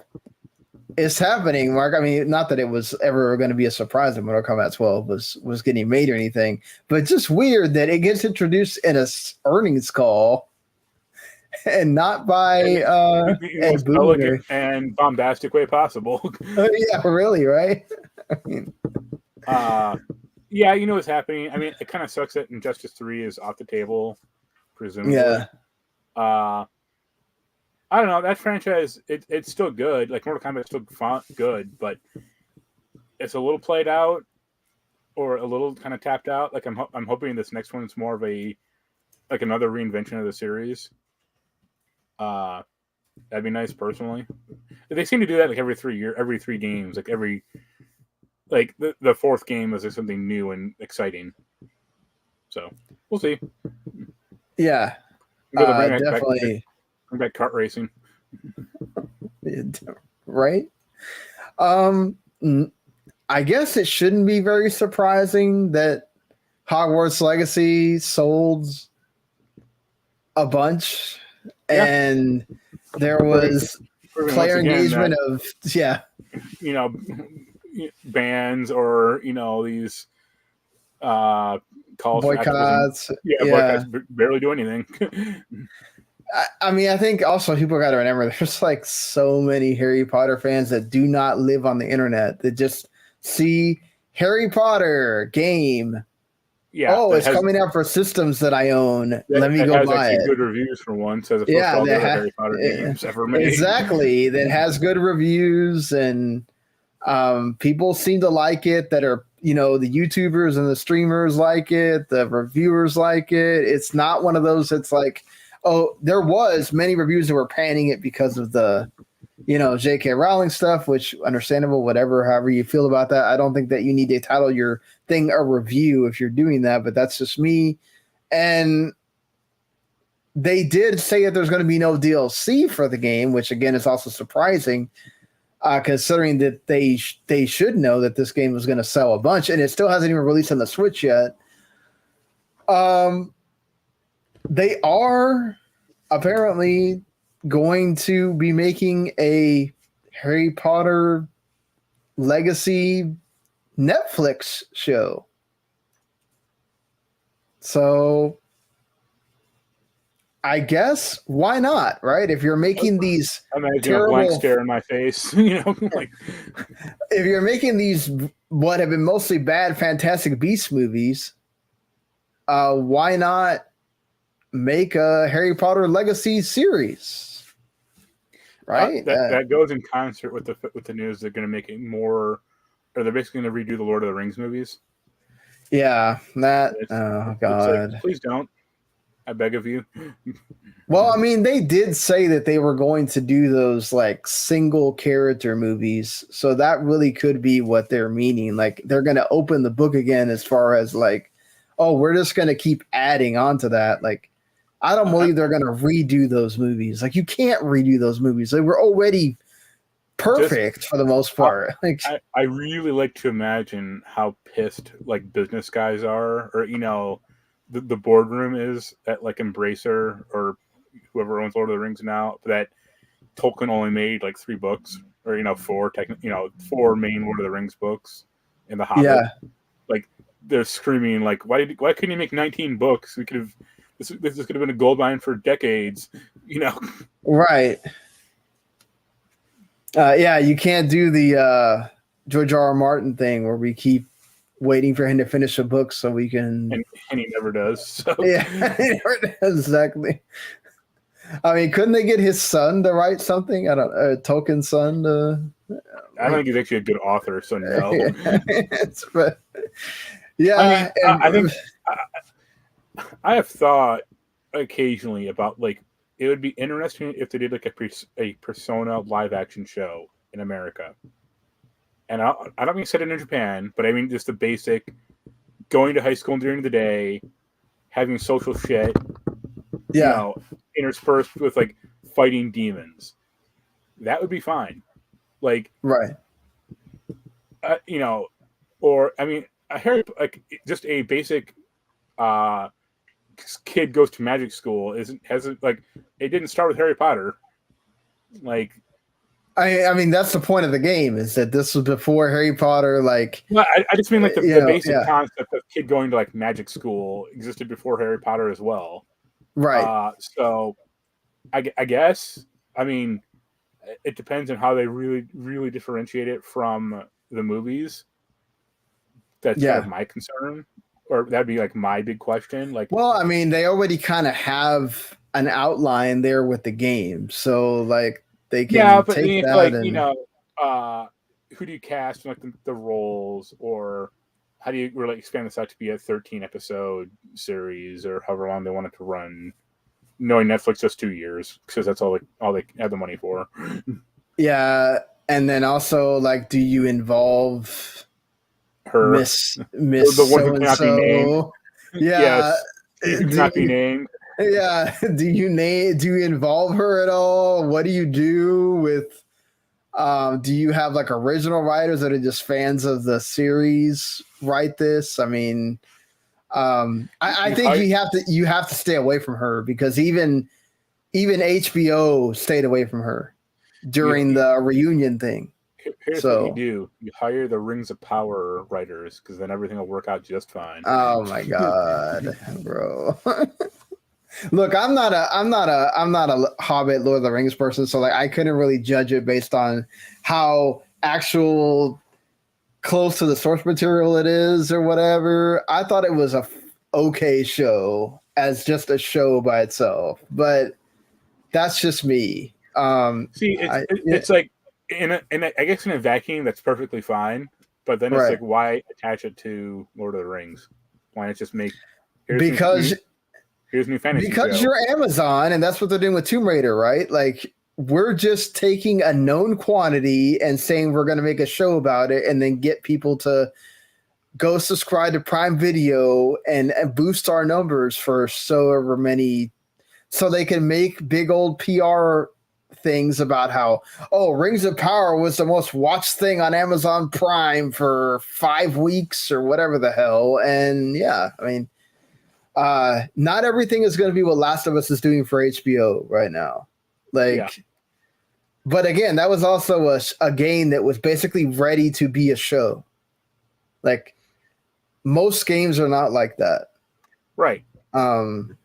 is happening, Mark. I mean, not that it was ever going to be a surprise that Mortal Kombat 12 was getting made or anything, but just weird that it gets introduced in a earnings call and not by most elegant and bombastic way possible. Yeah, really, right? I mean, yeah, you know what's happening. I mean, it kind of sucks that Injustice 3 is off the table, presumably. Yeah. I don't know. That franchise, it's still good. Like, Mortal Kombat's still good, but it's a little played out or a little kind of tapped out. Like, I'm hoping this next one's more of another reinvention of the series. That'd be nice, personally. They seem to do that like every 3 games, like the fourth game is something new and exciting. So we'll see. Yeah, definitely. Bring back kart racing. Right. I guess it shouldn't be very surprising that Hogwarts Legacy sold a bunch, and there was player engagement of bans or these calls boycotts. Boycotts barely do anything. I mean, I think also people got to remember there's like so many Harry Potter fans that do not live on the internet, that just see Harry Potter game. Yeah. Oh, it's coming out for systems that I own. Let me go buy it. Good reviews for once, as opposed to all the other Harry Potter games ever made. Exactly. That has good reviews, and people seem to like it. That are, the YouTubers and the streamers like it. The reviewers like it. It's not one of those that's like, oh, there was many reviews that were panning it because of the, J.K. Rowling stuff, which understandable, however you feel about that. I don't think that you need to title your thing a review if you're doing that, but that's just me. And they did say that there's going to be no DLC for the game, which again is also surprising, considering that they should know that this game was going to sell a bunch, and it still hasn't even released on the Switch yet. They are apparently going to be making a Harry Potter Legacy Netflix show. So I guess why not, right? If you're making these a blank stare in my face, like if you're making these what have been mostly bad Fantastic Beasts movies, why not make a Harry Potter Legacy series? Right? That goes in concert with the news. They're going to make it more, or they're basically going to redo the Lord of the Rings movies. Yeah, that. Oh God! Like, please don't. I beg of you. Well, I mean, they did say that they were going to do those like single character movies, so that really could be what they're meaning. Like they're going to open the book again, as far as like, oh, we're just going to keep adding on to that. Like, I don't believe they're going to redo those movies. Like, you can't redo those movies. They were already perfect for the most part. I really like to imagine how pissed like business guys are, or the boardroom is at like Embracer or whoever owns Lord of the Rings now, that Tolkien only made like 3 books, or 4 4 main Lord of the Rings books in the Hobbit. Yeah. Like they're screaming like, why couldn't you make 19 books? We could have. This could have been a gold mine for decades, Right. Yeah, you can't do the George R.R. Martin thing where we keep waiting for him to finish a book so we can. And he never does. So. Yeah, he never does, exactly. I mean, couldn't they get his son to write something? Tolkien's son to. I don't think he's actually a good author, so no. But Yeah, I think I have thought occasionally about like it would be interesting if they did like a Persona live action show in America, and I don't mean set it in Japan, but I mean just the basic going to high school during the day, having social shit, you know, interspersed with like fighting demons. That would be fine. Like, right. you know, or I mean, like just a basic kid goes to magic school hasn't like it didn't start with Harry Potter. Like, I mean that's the point of the game is that this was before Harry Potter. Like, well, I just mean like the basic concept of kid going to like magic school existed before Harry Potter as well. Right. So I guess I mean it depends on how they really differentiate it from the movies. That's kind of my concern, or that'd be like my big question. Like, well, I mean, they already kind of have an outline there with the game, so like they can but take that like and you know, who do you cast in, like the roles, or how do you really expand this out to be a 13 episode series or however long they want it to run? Knowing Netflix just 2 years because that's all they have the money for. Yeah, and then also like, do you involve her Miss the one who cannot be named? Yeah, yes, who cannot be named. Yeah, do you involve her at all? What do you do with? Do you have like original writers that are just fans of the series write this? I mean, I think you have to stay away from her because even HBO stayed away from her during the reunion thing. Here's what you do: you hire the Rings of Power writers because then everything will work out just fine. Oh my god, bro! Look, I'm not a Hobbit, Lord of the Rings person, so like I couldn't really judge it based on how actual close to the source material it is or whatever. I thought it was a okay show as just a show by itself, but that's just me. See, it's like I guess in a vacuum that's perfectly fine, but then it's like why attach it to Lord of the Rings? Why not just make here's new fantasy because show. You're Amazon and that's what they're doing with Tomb Raider, right? Like we're just taking a known quantity and saying we're going to make a show about it and then get people to go subscribe to Prime Video and boost our numbers for so many so they can make big old PR things about how, Rings of Power was the most watched thing on Amazon Prime for 5 weeks or whatever the hell. And yeah, I mean, not everything is going to be what Last of Us is doing for HBO right now. But again, that was also a game that was basically ready to be a show. Like most games are not like that. Right. And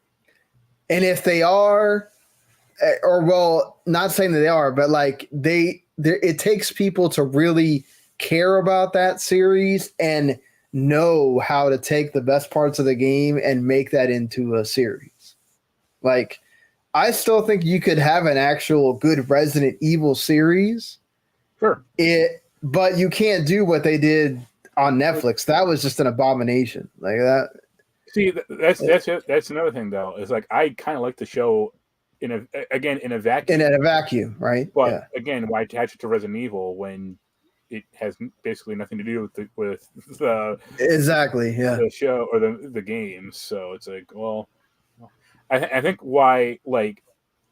if they are, not saying that they are, but like it takes people to really care about that series and know how to take the best parts of the game and make that into a series. Like, I still think you could have an actual good Resident Evil series. Sure. But you can't do what they did on Netflix. That was just an abomination. Like that. See, that's another thing though. Is like I kind of like the show in a vacuum. In a vacuum, right? But again, why attach it to Resident Evil when it has basically nothing to do with the the show or the games? So it's like, well, I think why like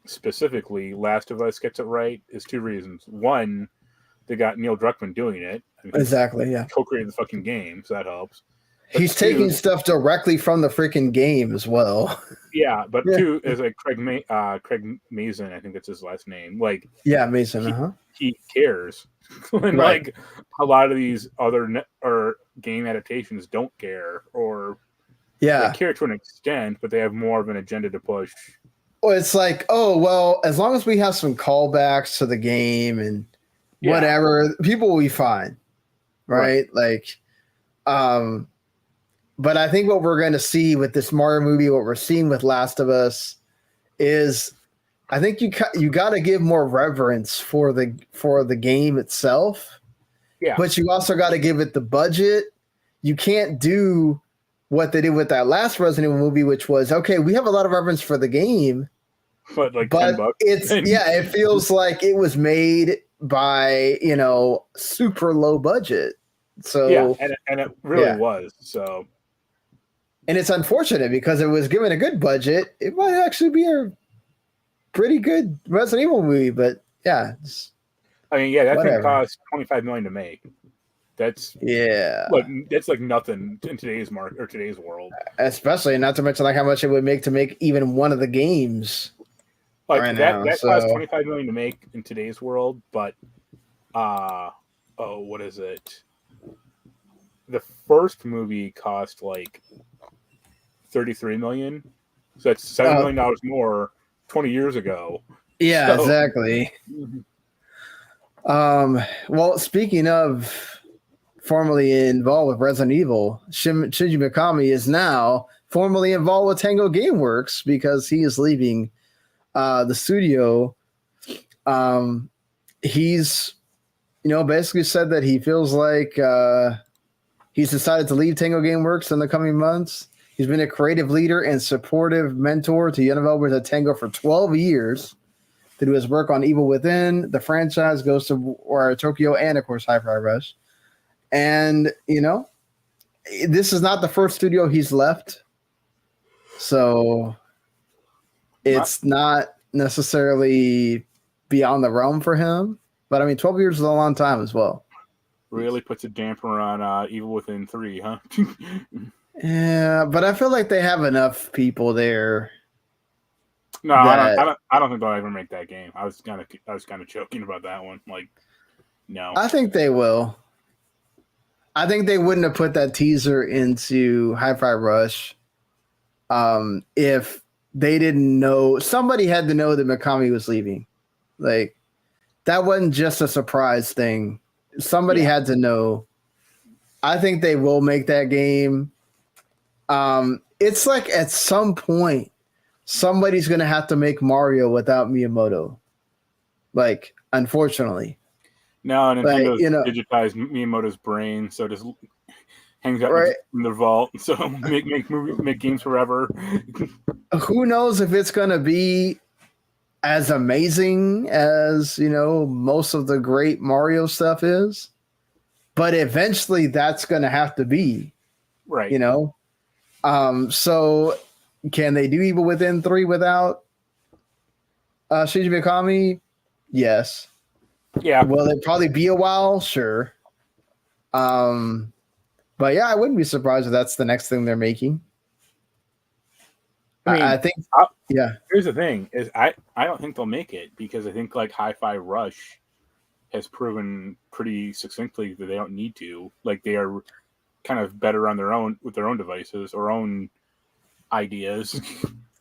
specifically Last of Us gets it right is 2 reasons. One, they got Neil Druckmann doing it. Exactly, yeah. Co-created the fucking game, so that helps. But he's taking stuff directly from the freaking game as well. Yeah, but 2 is like Craig Mazin, I think that's his last name. Like, Mazin. He cares, and like a lot of these other game adaptations don't care, or they care to an extent, but they have more of an agenda to push. Well, it's like, as long as we have some callbacks to the game and whatever, people will be fine, right? Like, but I think what we're going to see with this Mario movie, what we're seeing with Last of Us, is I think you got to give more reverence for the game itself. Yeah. But you also got to give it the budget. you can't do what they did with that last Resident Evil movie, which was, okay, we have a lot of reference for the game, but like but $10. it feels like it was made by, super low budget. So yeah, and it really was. So, and it's unfortunate because it was given a good budget, it might actually be a pretty good Resident Evil movie. But yeah, I mean, yeah, that whatever. thing cost $25 million to make. That's like nothing in today's market or today's world. Especially not to mention like how much it would make to make even one of the games. Like right that now, cost $25 million to make in today's world, but what is it? The first movie cost like $33 million, so that's $7 million more 20 years ago. Yeah, exactly. Well, speaking of formerly involved with Resident Evil, Shinji Mikami is now formally involved with Tango Gameworks because he is leaving the studio. He's, basically said that he feels like he's decided to leave Tango Gameworks in the coming months. He's been a creative leader and supportive mentor to young developers at Tango for 12 years through his work on Evil Within, the franchise, Ghost of Tokyo, and, of course, Hi-Fi Rush. And, this is not the first studio he's left. So it's not necessarily beyond the realm for him. But, I mean, 12 years is a long time as well. Really puts a damper on Evil Within 3, huh? Yeah, but I feel like they have enough people there. No, I don't think they'll ever make that game. I was kind of joking about that one. Like, no. I think they will. I think they wouldn't have put that teaser into Hi-Fi Rush if they didn't know. Somebody had to know that Mikami was leaving. Like, that wasn't just a surprise thing. Somebody had to know. I think they will make that game. It's like at some point, somebody's going to have to make Mario without Miyamoto. Like, unfortunately. No, Nintendo's digitized Miyamoto's brain, so just hangs out in the vault. So make games forever. Who knows if it's going to be as amazing as, most of the great Mario stuff is. But eventually that's going to have to be. Right. So can they do Evil Within 3 without Shinji Mikami? Yes. Yeah. Will it probably be a while? Sure. But yeah, I wouldn't be surprised if that's the next thing they're making. I think. Here's the thing: is I don't think they'll make it because I think like Hi-Fi Rush has proven pretty succinctly that they don't need to. Like they are kind of better on their own with their own devices or own ideas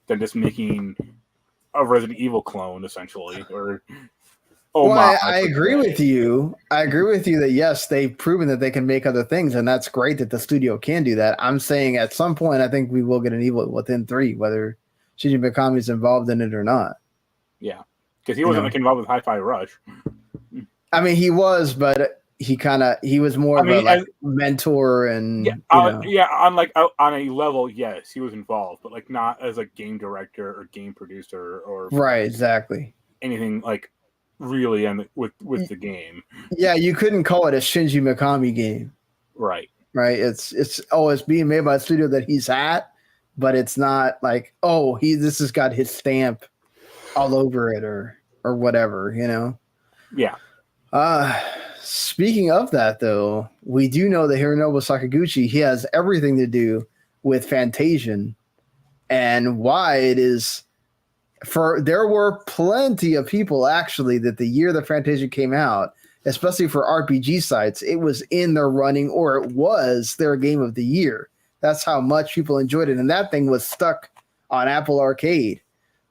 than just making a Resident Evil clone essentially or. I agree with you. I agree with you that yes, they've proven that they can make other things, and that's great that the studio can do that. I'm saying at some point, I think we will get an Evil Within 3, whether Shinji Mikami is involved in it or not. Yeah, because he wasn't involved with Hi-Fi Rush. I mean, he was, but he was more of a mentor and on a level, yes, he was involved, but like not as a game director or game producer or right, exactly anything like. Really with the game. Yeah, you couldn't call it a Shinji Mikami game. Right. It's being made by a studio that he's at, but it's not like, this has got his stamp all over it or whatever, Yeah. Speaking of that though, we do know that Hironobu Sakaguchi, he has everything to do with Fantasian and why it is there were plenty of people actually that the year that Fantasian came out, especially for RPG sites, it was in their running or it was their game of the year. That's how much people enjoyed it. And that thing was stuck on Apple Arcade.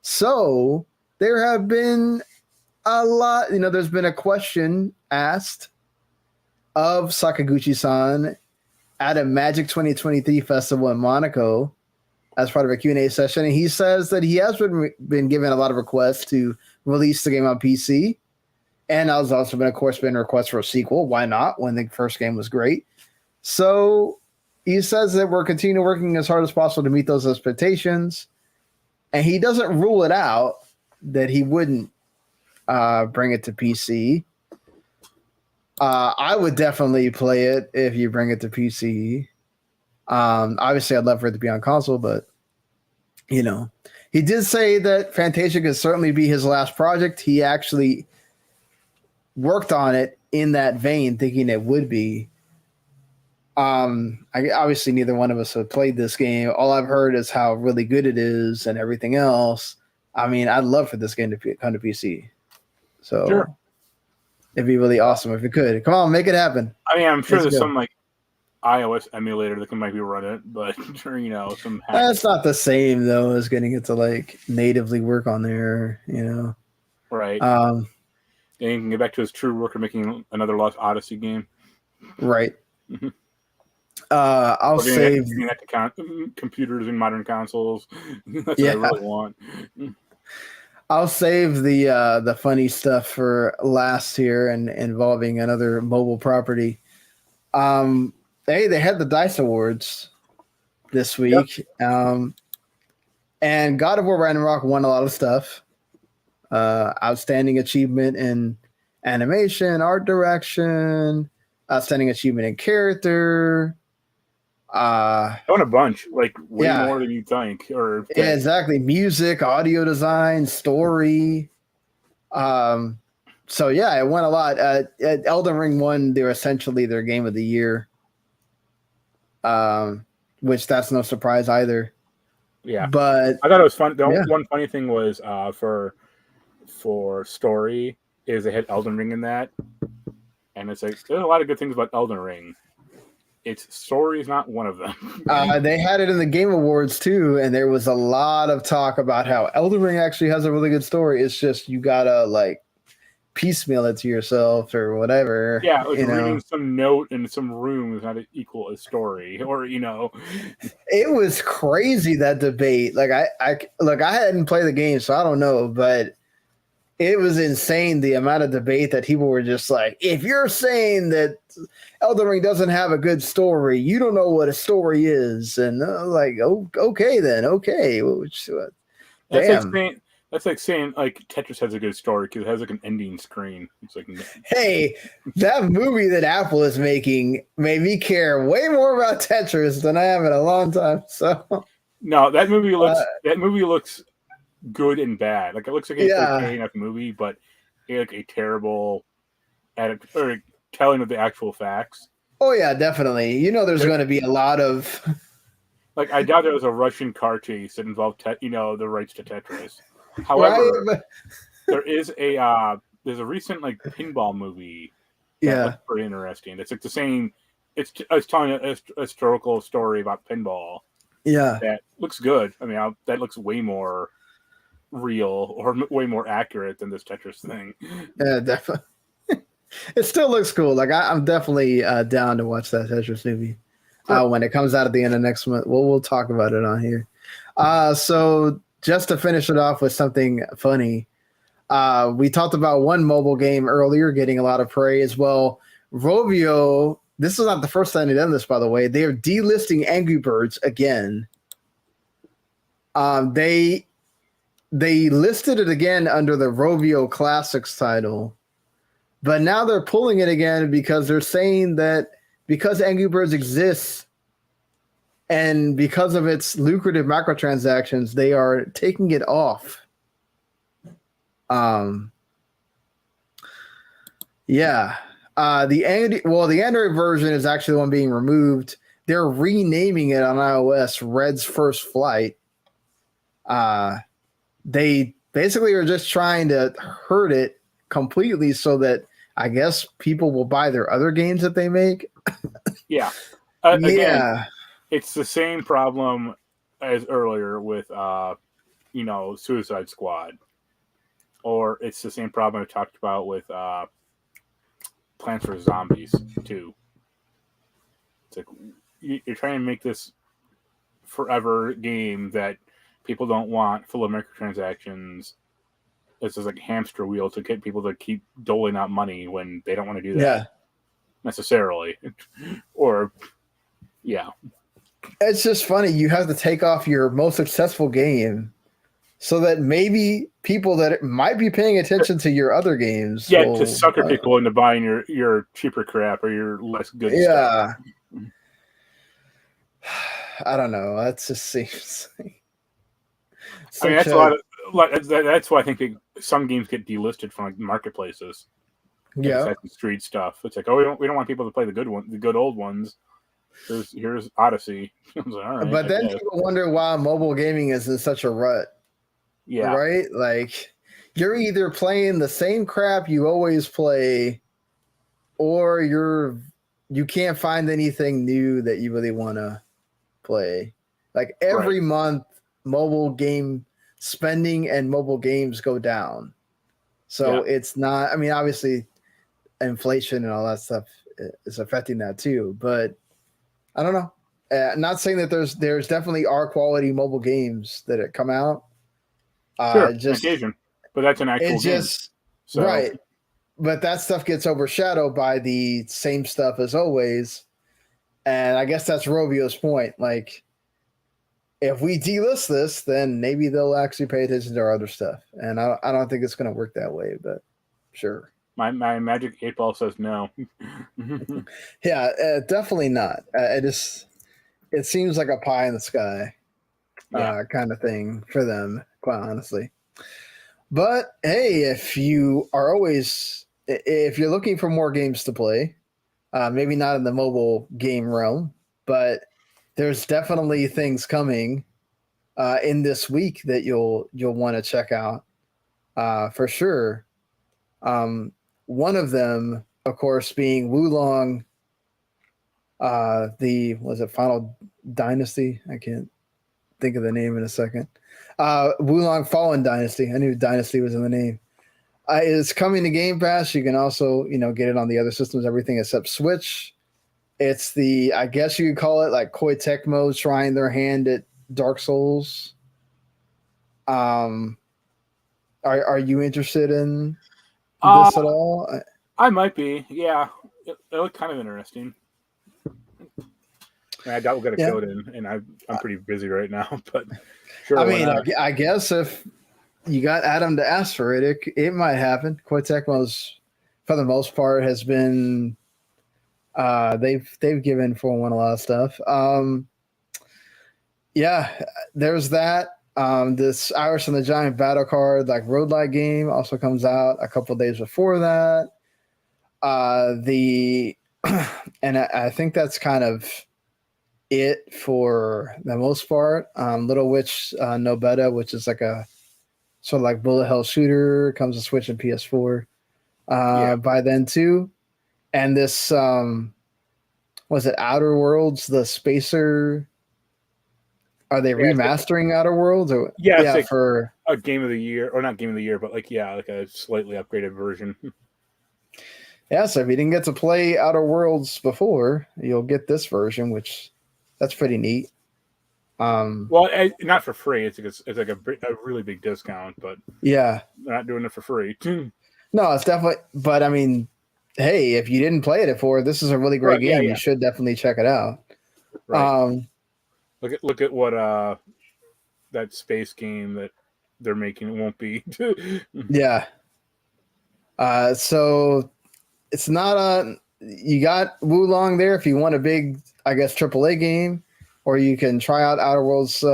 So there have been a lot, there's been a question asked of Sakaguchi-san at a Magic 2023 festival in Monaco as part of a Q&A session. And he says that he has been given a lot of requests to release the game on PC. And there's also been requests for a sequel. Why not? When the first game was great. So he says that we're continuing working as hard as possible to meet those expectations, and he doesn't rule it out that he wouldn't bring it to PC. I would definitely play it if you bring it to PC. Obviously, I'd love for it to be on console, but you know, he did say that Fantasia could certainly be his last project. He actually worked on it in that vein, thinking it would be. Obviously, neither one of us have played this game. All I've heard is how really good it is and everything else. I mean, I'd love for this game to come to PC. So Sure. It'd be really awesome if it could. Come on, make it happen. I mean, I'm sure Let's there's go. some like iOS emulator that can maybe run it, but you know, some That's not the same though as getting it to like natively work on there. You know, right. Then he can get back to his true work of making another Lost Odyssey game. Right. I'll save that to computers and modern consoles. That's Yeah. what I really want. I'll save the funny stuff for last here and involving another mobile property. Hey, they had the DICE Awards this week. Yep. And God of War Ragnarok won a lot of stuff. Outstanding achievement in animation, art direction, outstanding achievement in character. I won a bunch, like way more than you think. Or yeah, exactly. Music, audio design, story. So yeah, it won a lot. Elden Ring won. They're essentially their game of the year. Which that's no surprise either. Yeah, but I thought it was fun. One funny thing was for story is they had Elden Ring in that, and it's like there's a lot of good things about Elden Ring. Its story is not one of them. They had it in the Game Awards too, and there was a lot of talk about how Elden Ring actually has a really good story. It's just you gotta like piecemeal it to yourself or whatever. Yeah, like reading some note in some room is not equal a story, or you know. It was crazy, that debate. Like I hadn't played the game, so I don't know, but it was insane the amount of debate that people were just like, if you're saying that Elden Ring doesn't have a good story, you don't know what a story is. And like, oh, okay then, okay. Damn. That's like saying like Tetris has a good story because it has like an ending screen. It's like, hey, that movie that Apple is making made me care way more about Tetris than I have in a long time. So no, that movie looks good and bad. Like it looks like a okay enough movie, but it's like a terrible telling of the actual facts. Oh yeah, definitely. You know, there's going to be a lot of like I doubt there was a Russian car chase that involved the rights to Tetris. However, right? there's a recent like pinball movie. That looks pretty interesting. It's like the same. It's telling a historical story about pinball. Yeah, that looks good. I mean, that looks way more real or way more accurate than this Tetris thing. Yeah, definitely. It still looks cool. Like I'm definitely down to watch that Tetris movie when it comes out at the end of next month. We'll talk about it on here. So just to finish it off with something funny, we talked about one mobile game earlier getting a lot of praise. Well, Rovio, this is not the first time they've done this, by the way. They are delisting Angry Birds again. They listed it again under the Rovio Classics title, but now they're pulling it again because they're saying that because Angry Birds exists and because of its lucrative microtransactions, they are taking it off. The Android version is actually the one being removed. They're renaming it on iOS Red's First Flight. They basically are just trying to hurt it completely so that I guess people will buy their other games that they make. Yeah. Again, it's the same problem as earlier with, Suicide Squad. Or it's the same problem I talked about with Plants vs. Zombies, too. It's like, you're trying to make this forever game that people don't want, full of microtransactions. This is like hamster wheel to get people to keep doling out money when they don't want to do that necessarily. Or Yeah. It's just funny. You have to take off your most successful game so that maybe people that might be paying attention to your other games. Yeah, to sucker people into buying your cheaper crap or your less good stuff. I don't know. That just seems I mean, that's why I think some games get delisted from like marketplaces. Like Assassin's Creed stuff. It's like, oh, we don't want people to play the good old ones. Here's Odyssey. Like, all right, but then people wonder why mobile gaming is in such a rut. Yeah. Right? Like, you're either playing the same crap you always play, or you can't find anything new that you really want to play. Like every month, mobile game spending and mobile games go down. So it's not, I mean, obviously inflation and all that stuff is affecting that too, but I don't know. Not saying that there's definitely are quality mobile games that come out. Sure, just occasion, but that's an actual game. So. Right. But that stuff gets overshadowed by the same stuff as always. And I guess that's Rovio's point. Like, if we delist this, then maybe they'll actually pay attention to our other stuff. And I don't think it's going to work that way, but sure. My magic 8-ball says no. Yeah, definitely not. It seems like a pie in the sky kind of thing for them, quite honestly. But hey, if you're looking for more games to play, maybe not in the mobile game realm, but there's definitely things coming in this week that you'll want to check out for sure. One of them, of course, being Wulong, was it Final Dynasty? I can't think of the name in a second. Wulong Fallen Dynasty. I knew Dynasty was in the name. It's coming to Game Pass. You can also, get it on the other systems, everything except Switch. It's I guess you could call it like Koei Tecmo trying their hand at Dark Souls. Are you interested in this at all? I might be. Yeah, it looked kind of interesting. I doubt we'll get a code in, and I'm pretty busy right now. But sure. I mean, I guess if you got Adam to ask for it, it might happen. Koei Tecmo's, for the most part, has been they've given 4-1 a lot of stuff. There's that. This Iris and the Giant battle card, like roguelike game, also comes out a couple of days before that. And I think that's kind of it for the most part. Little Witch No Beta, which is like a sort of like bullet hell shooter, comes to Switch and PS4 by then too. And this was it Outer Worlds, the Spacer? Are they remastering Outer Worlds? Or like for a game of the year, or not game of the year, but like a slightly upgraded version. Yeah, so if you didn't get to play Outer Worlds before, you'll get this version, which that's pretty neat. Well, not for free. It's like a really big discount, but they're not doing it for free. No, it's definitely. But I mean, hey, if you didn't play it before, this is a really great game. You should definitely check it out. Right. Look at what that space game that they're making won't be. Yeah. So it's not you got Wulong there if you want a big, I guess, AAA game, or you can try out Outer Worlds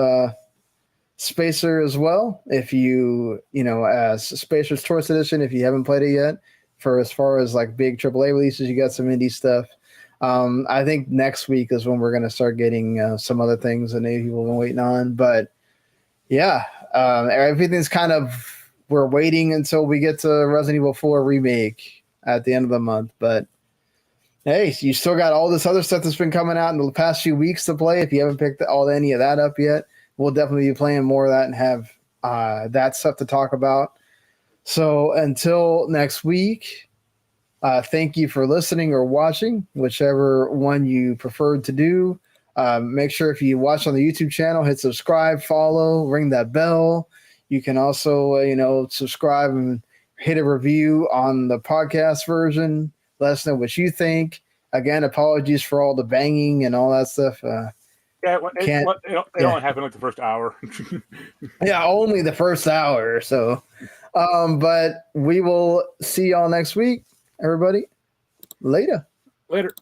Spacer as well. If as Spacer's Tourist Edition, if you haven't played it yet, for as far as like big AAA releases, you got some indie stuff. I think next week is when we're going to start getting some other things that maybe people have been waiting on. But everything's kind of, we're waiting until we get to Resident Evil 4 remake at the end of the month. But hey, you still got all this other stuff that's been coming out in the past few weeks to play. If you haven't picked any of that up yet, we'll definitely be playing more of that and have that stuff to talk about. So until next week, thank you for listening or watching, whichever one you preferred to do. Make sure if you watch on the YouTube channel, hit subscribe, follow, ring that bell. You can also, subscribe and hit a review on the podcast version. Let us know what you think. again, apologies for all the banging and all that stuff. It only happened like the first hour. Yeah, only the first hour. So, but we will see y'all next week, everybody. Later. Later.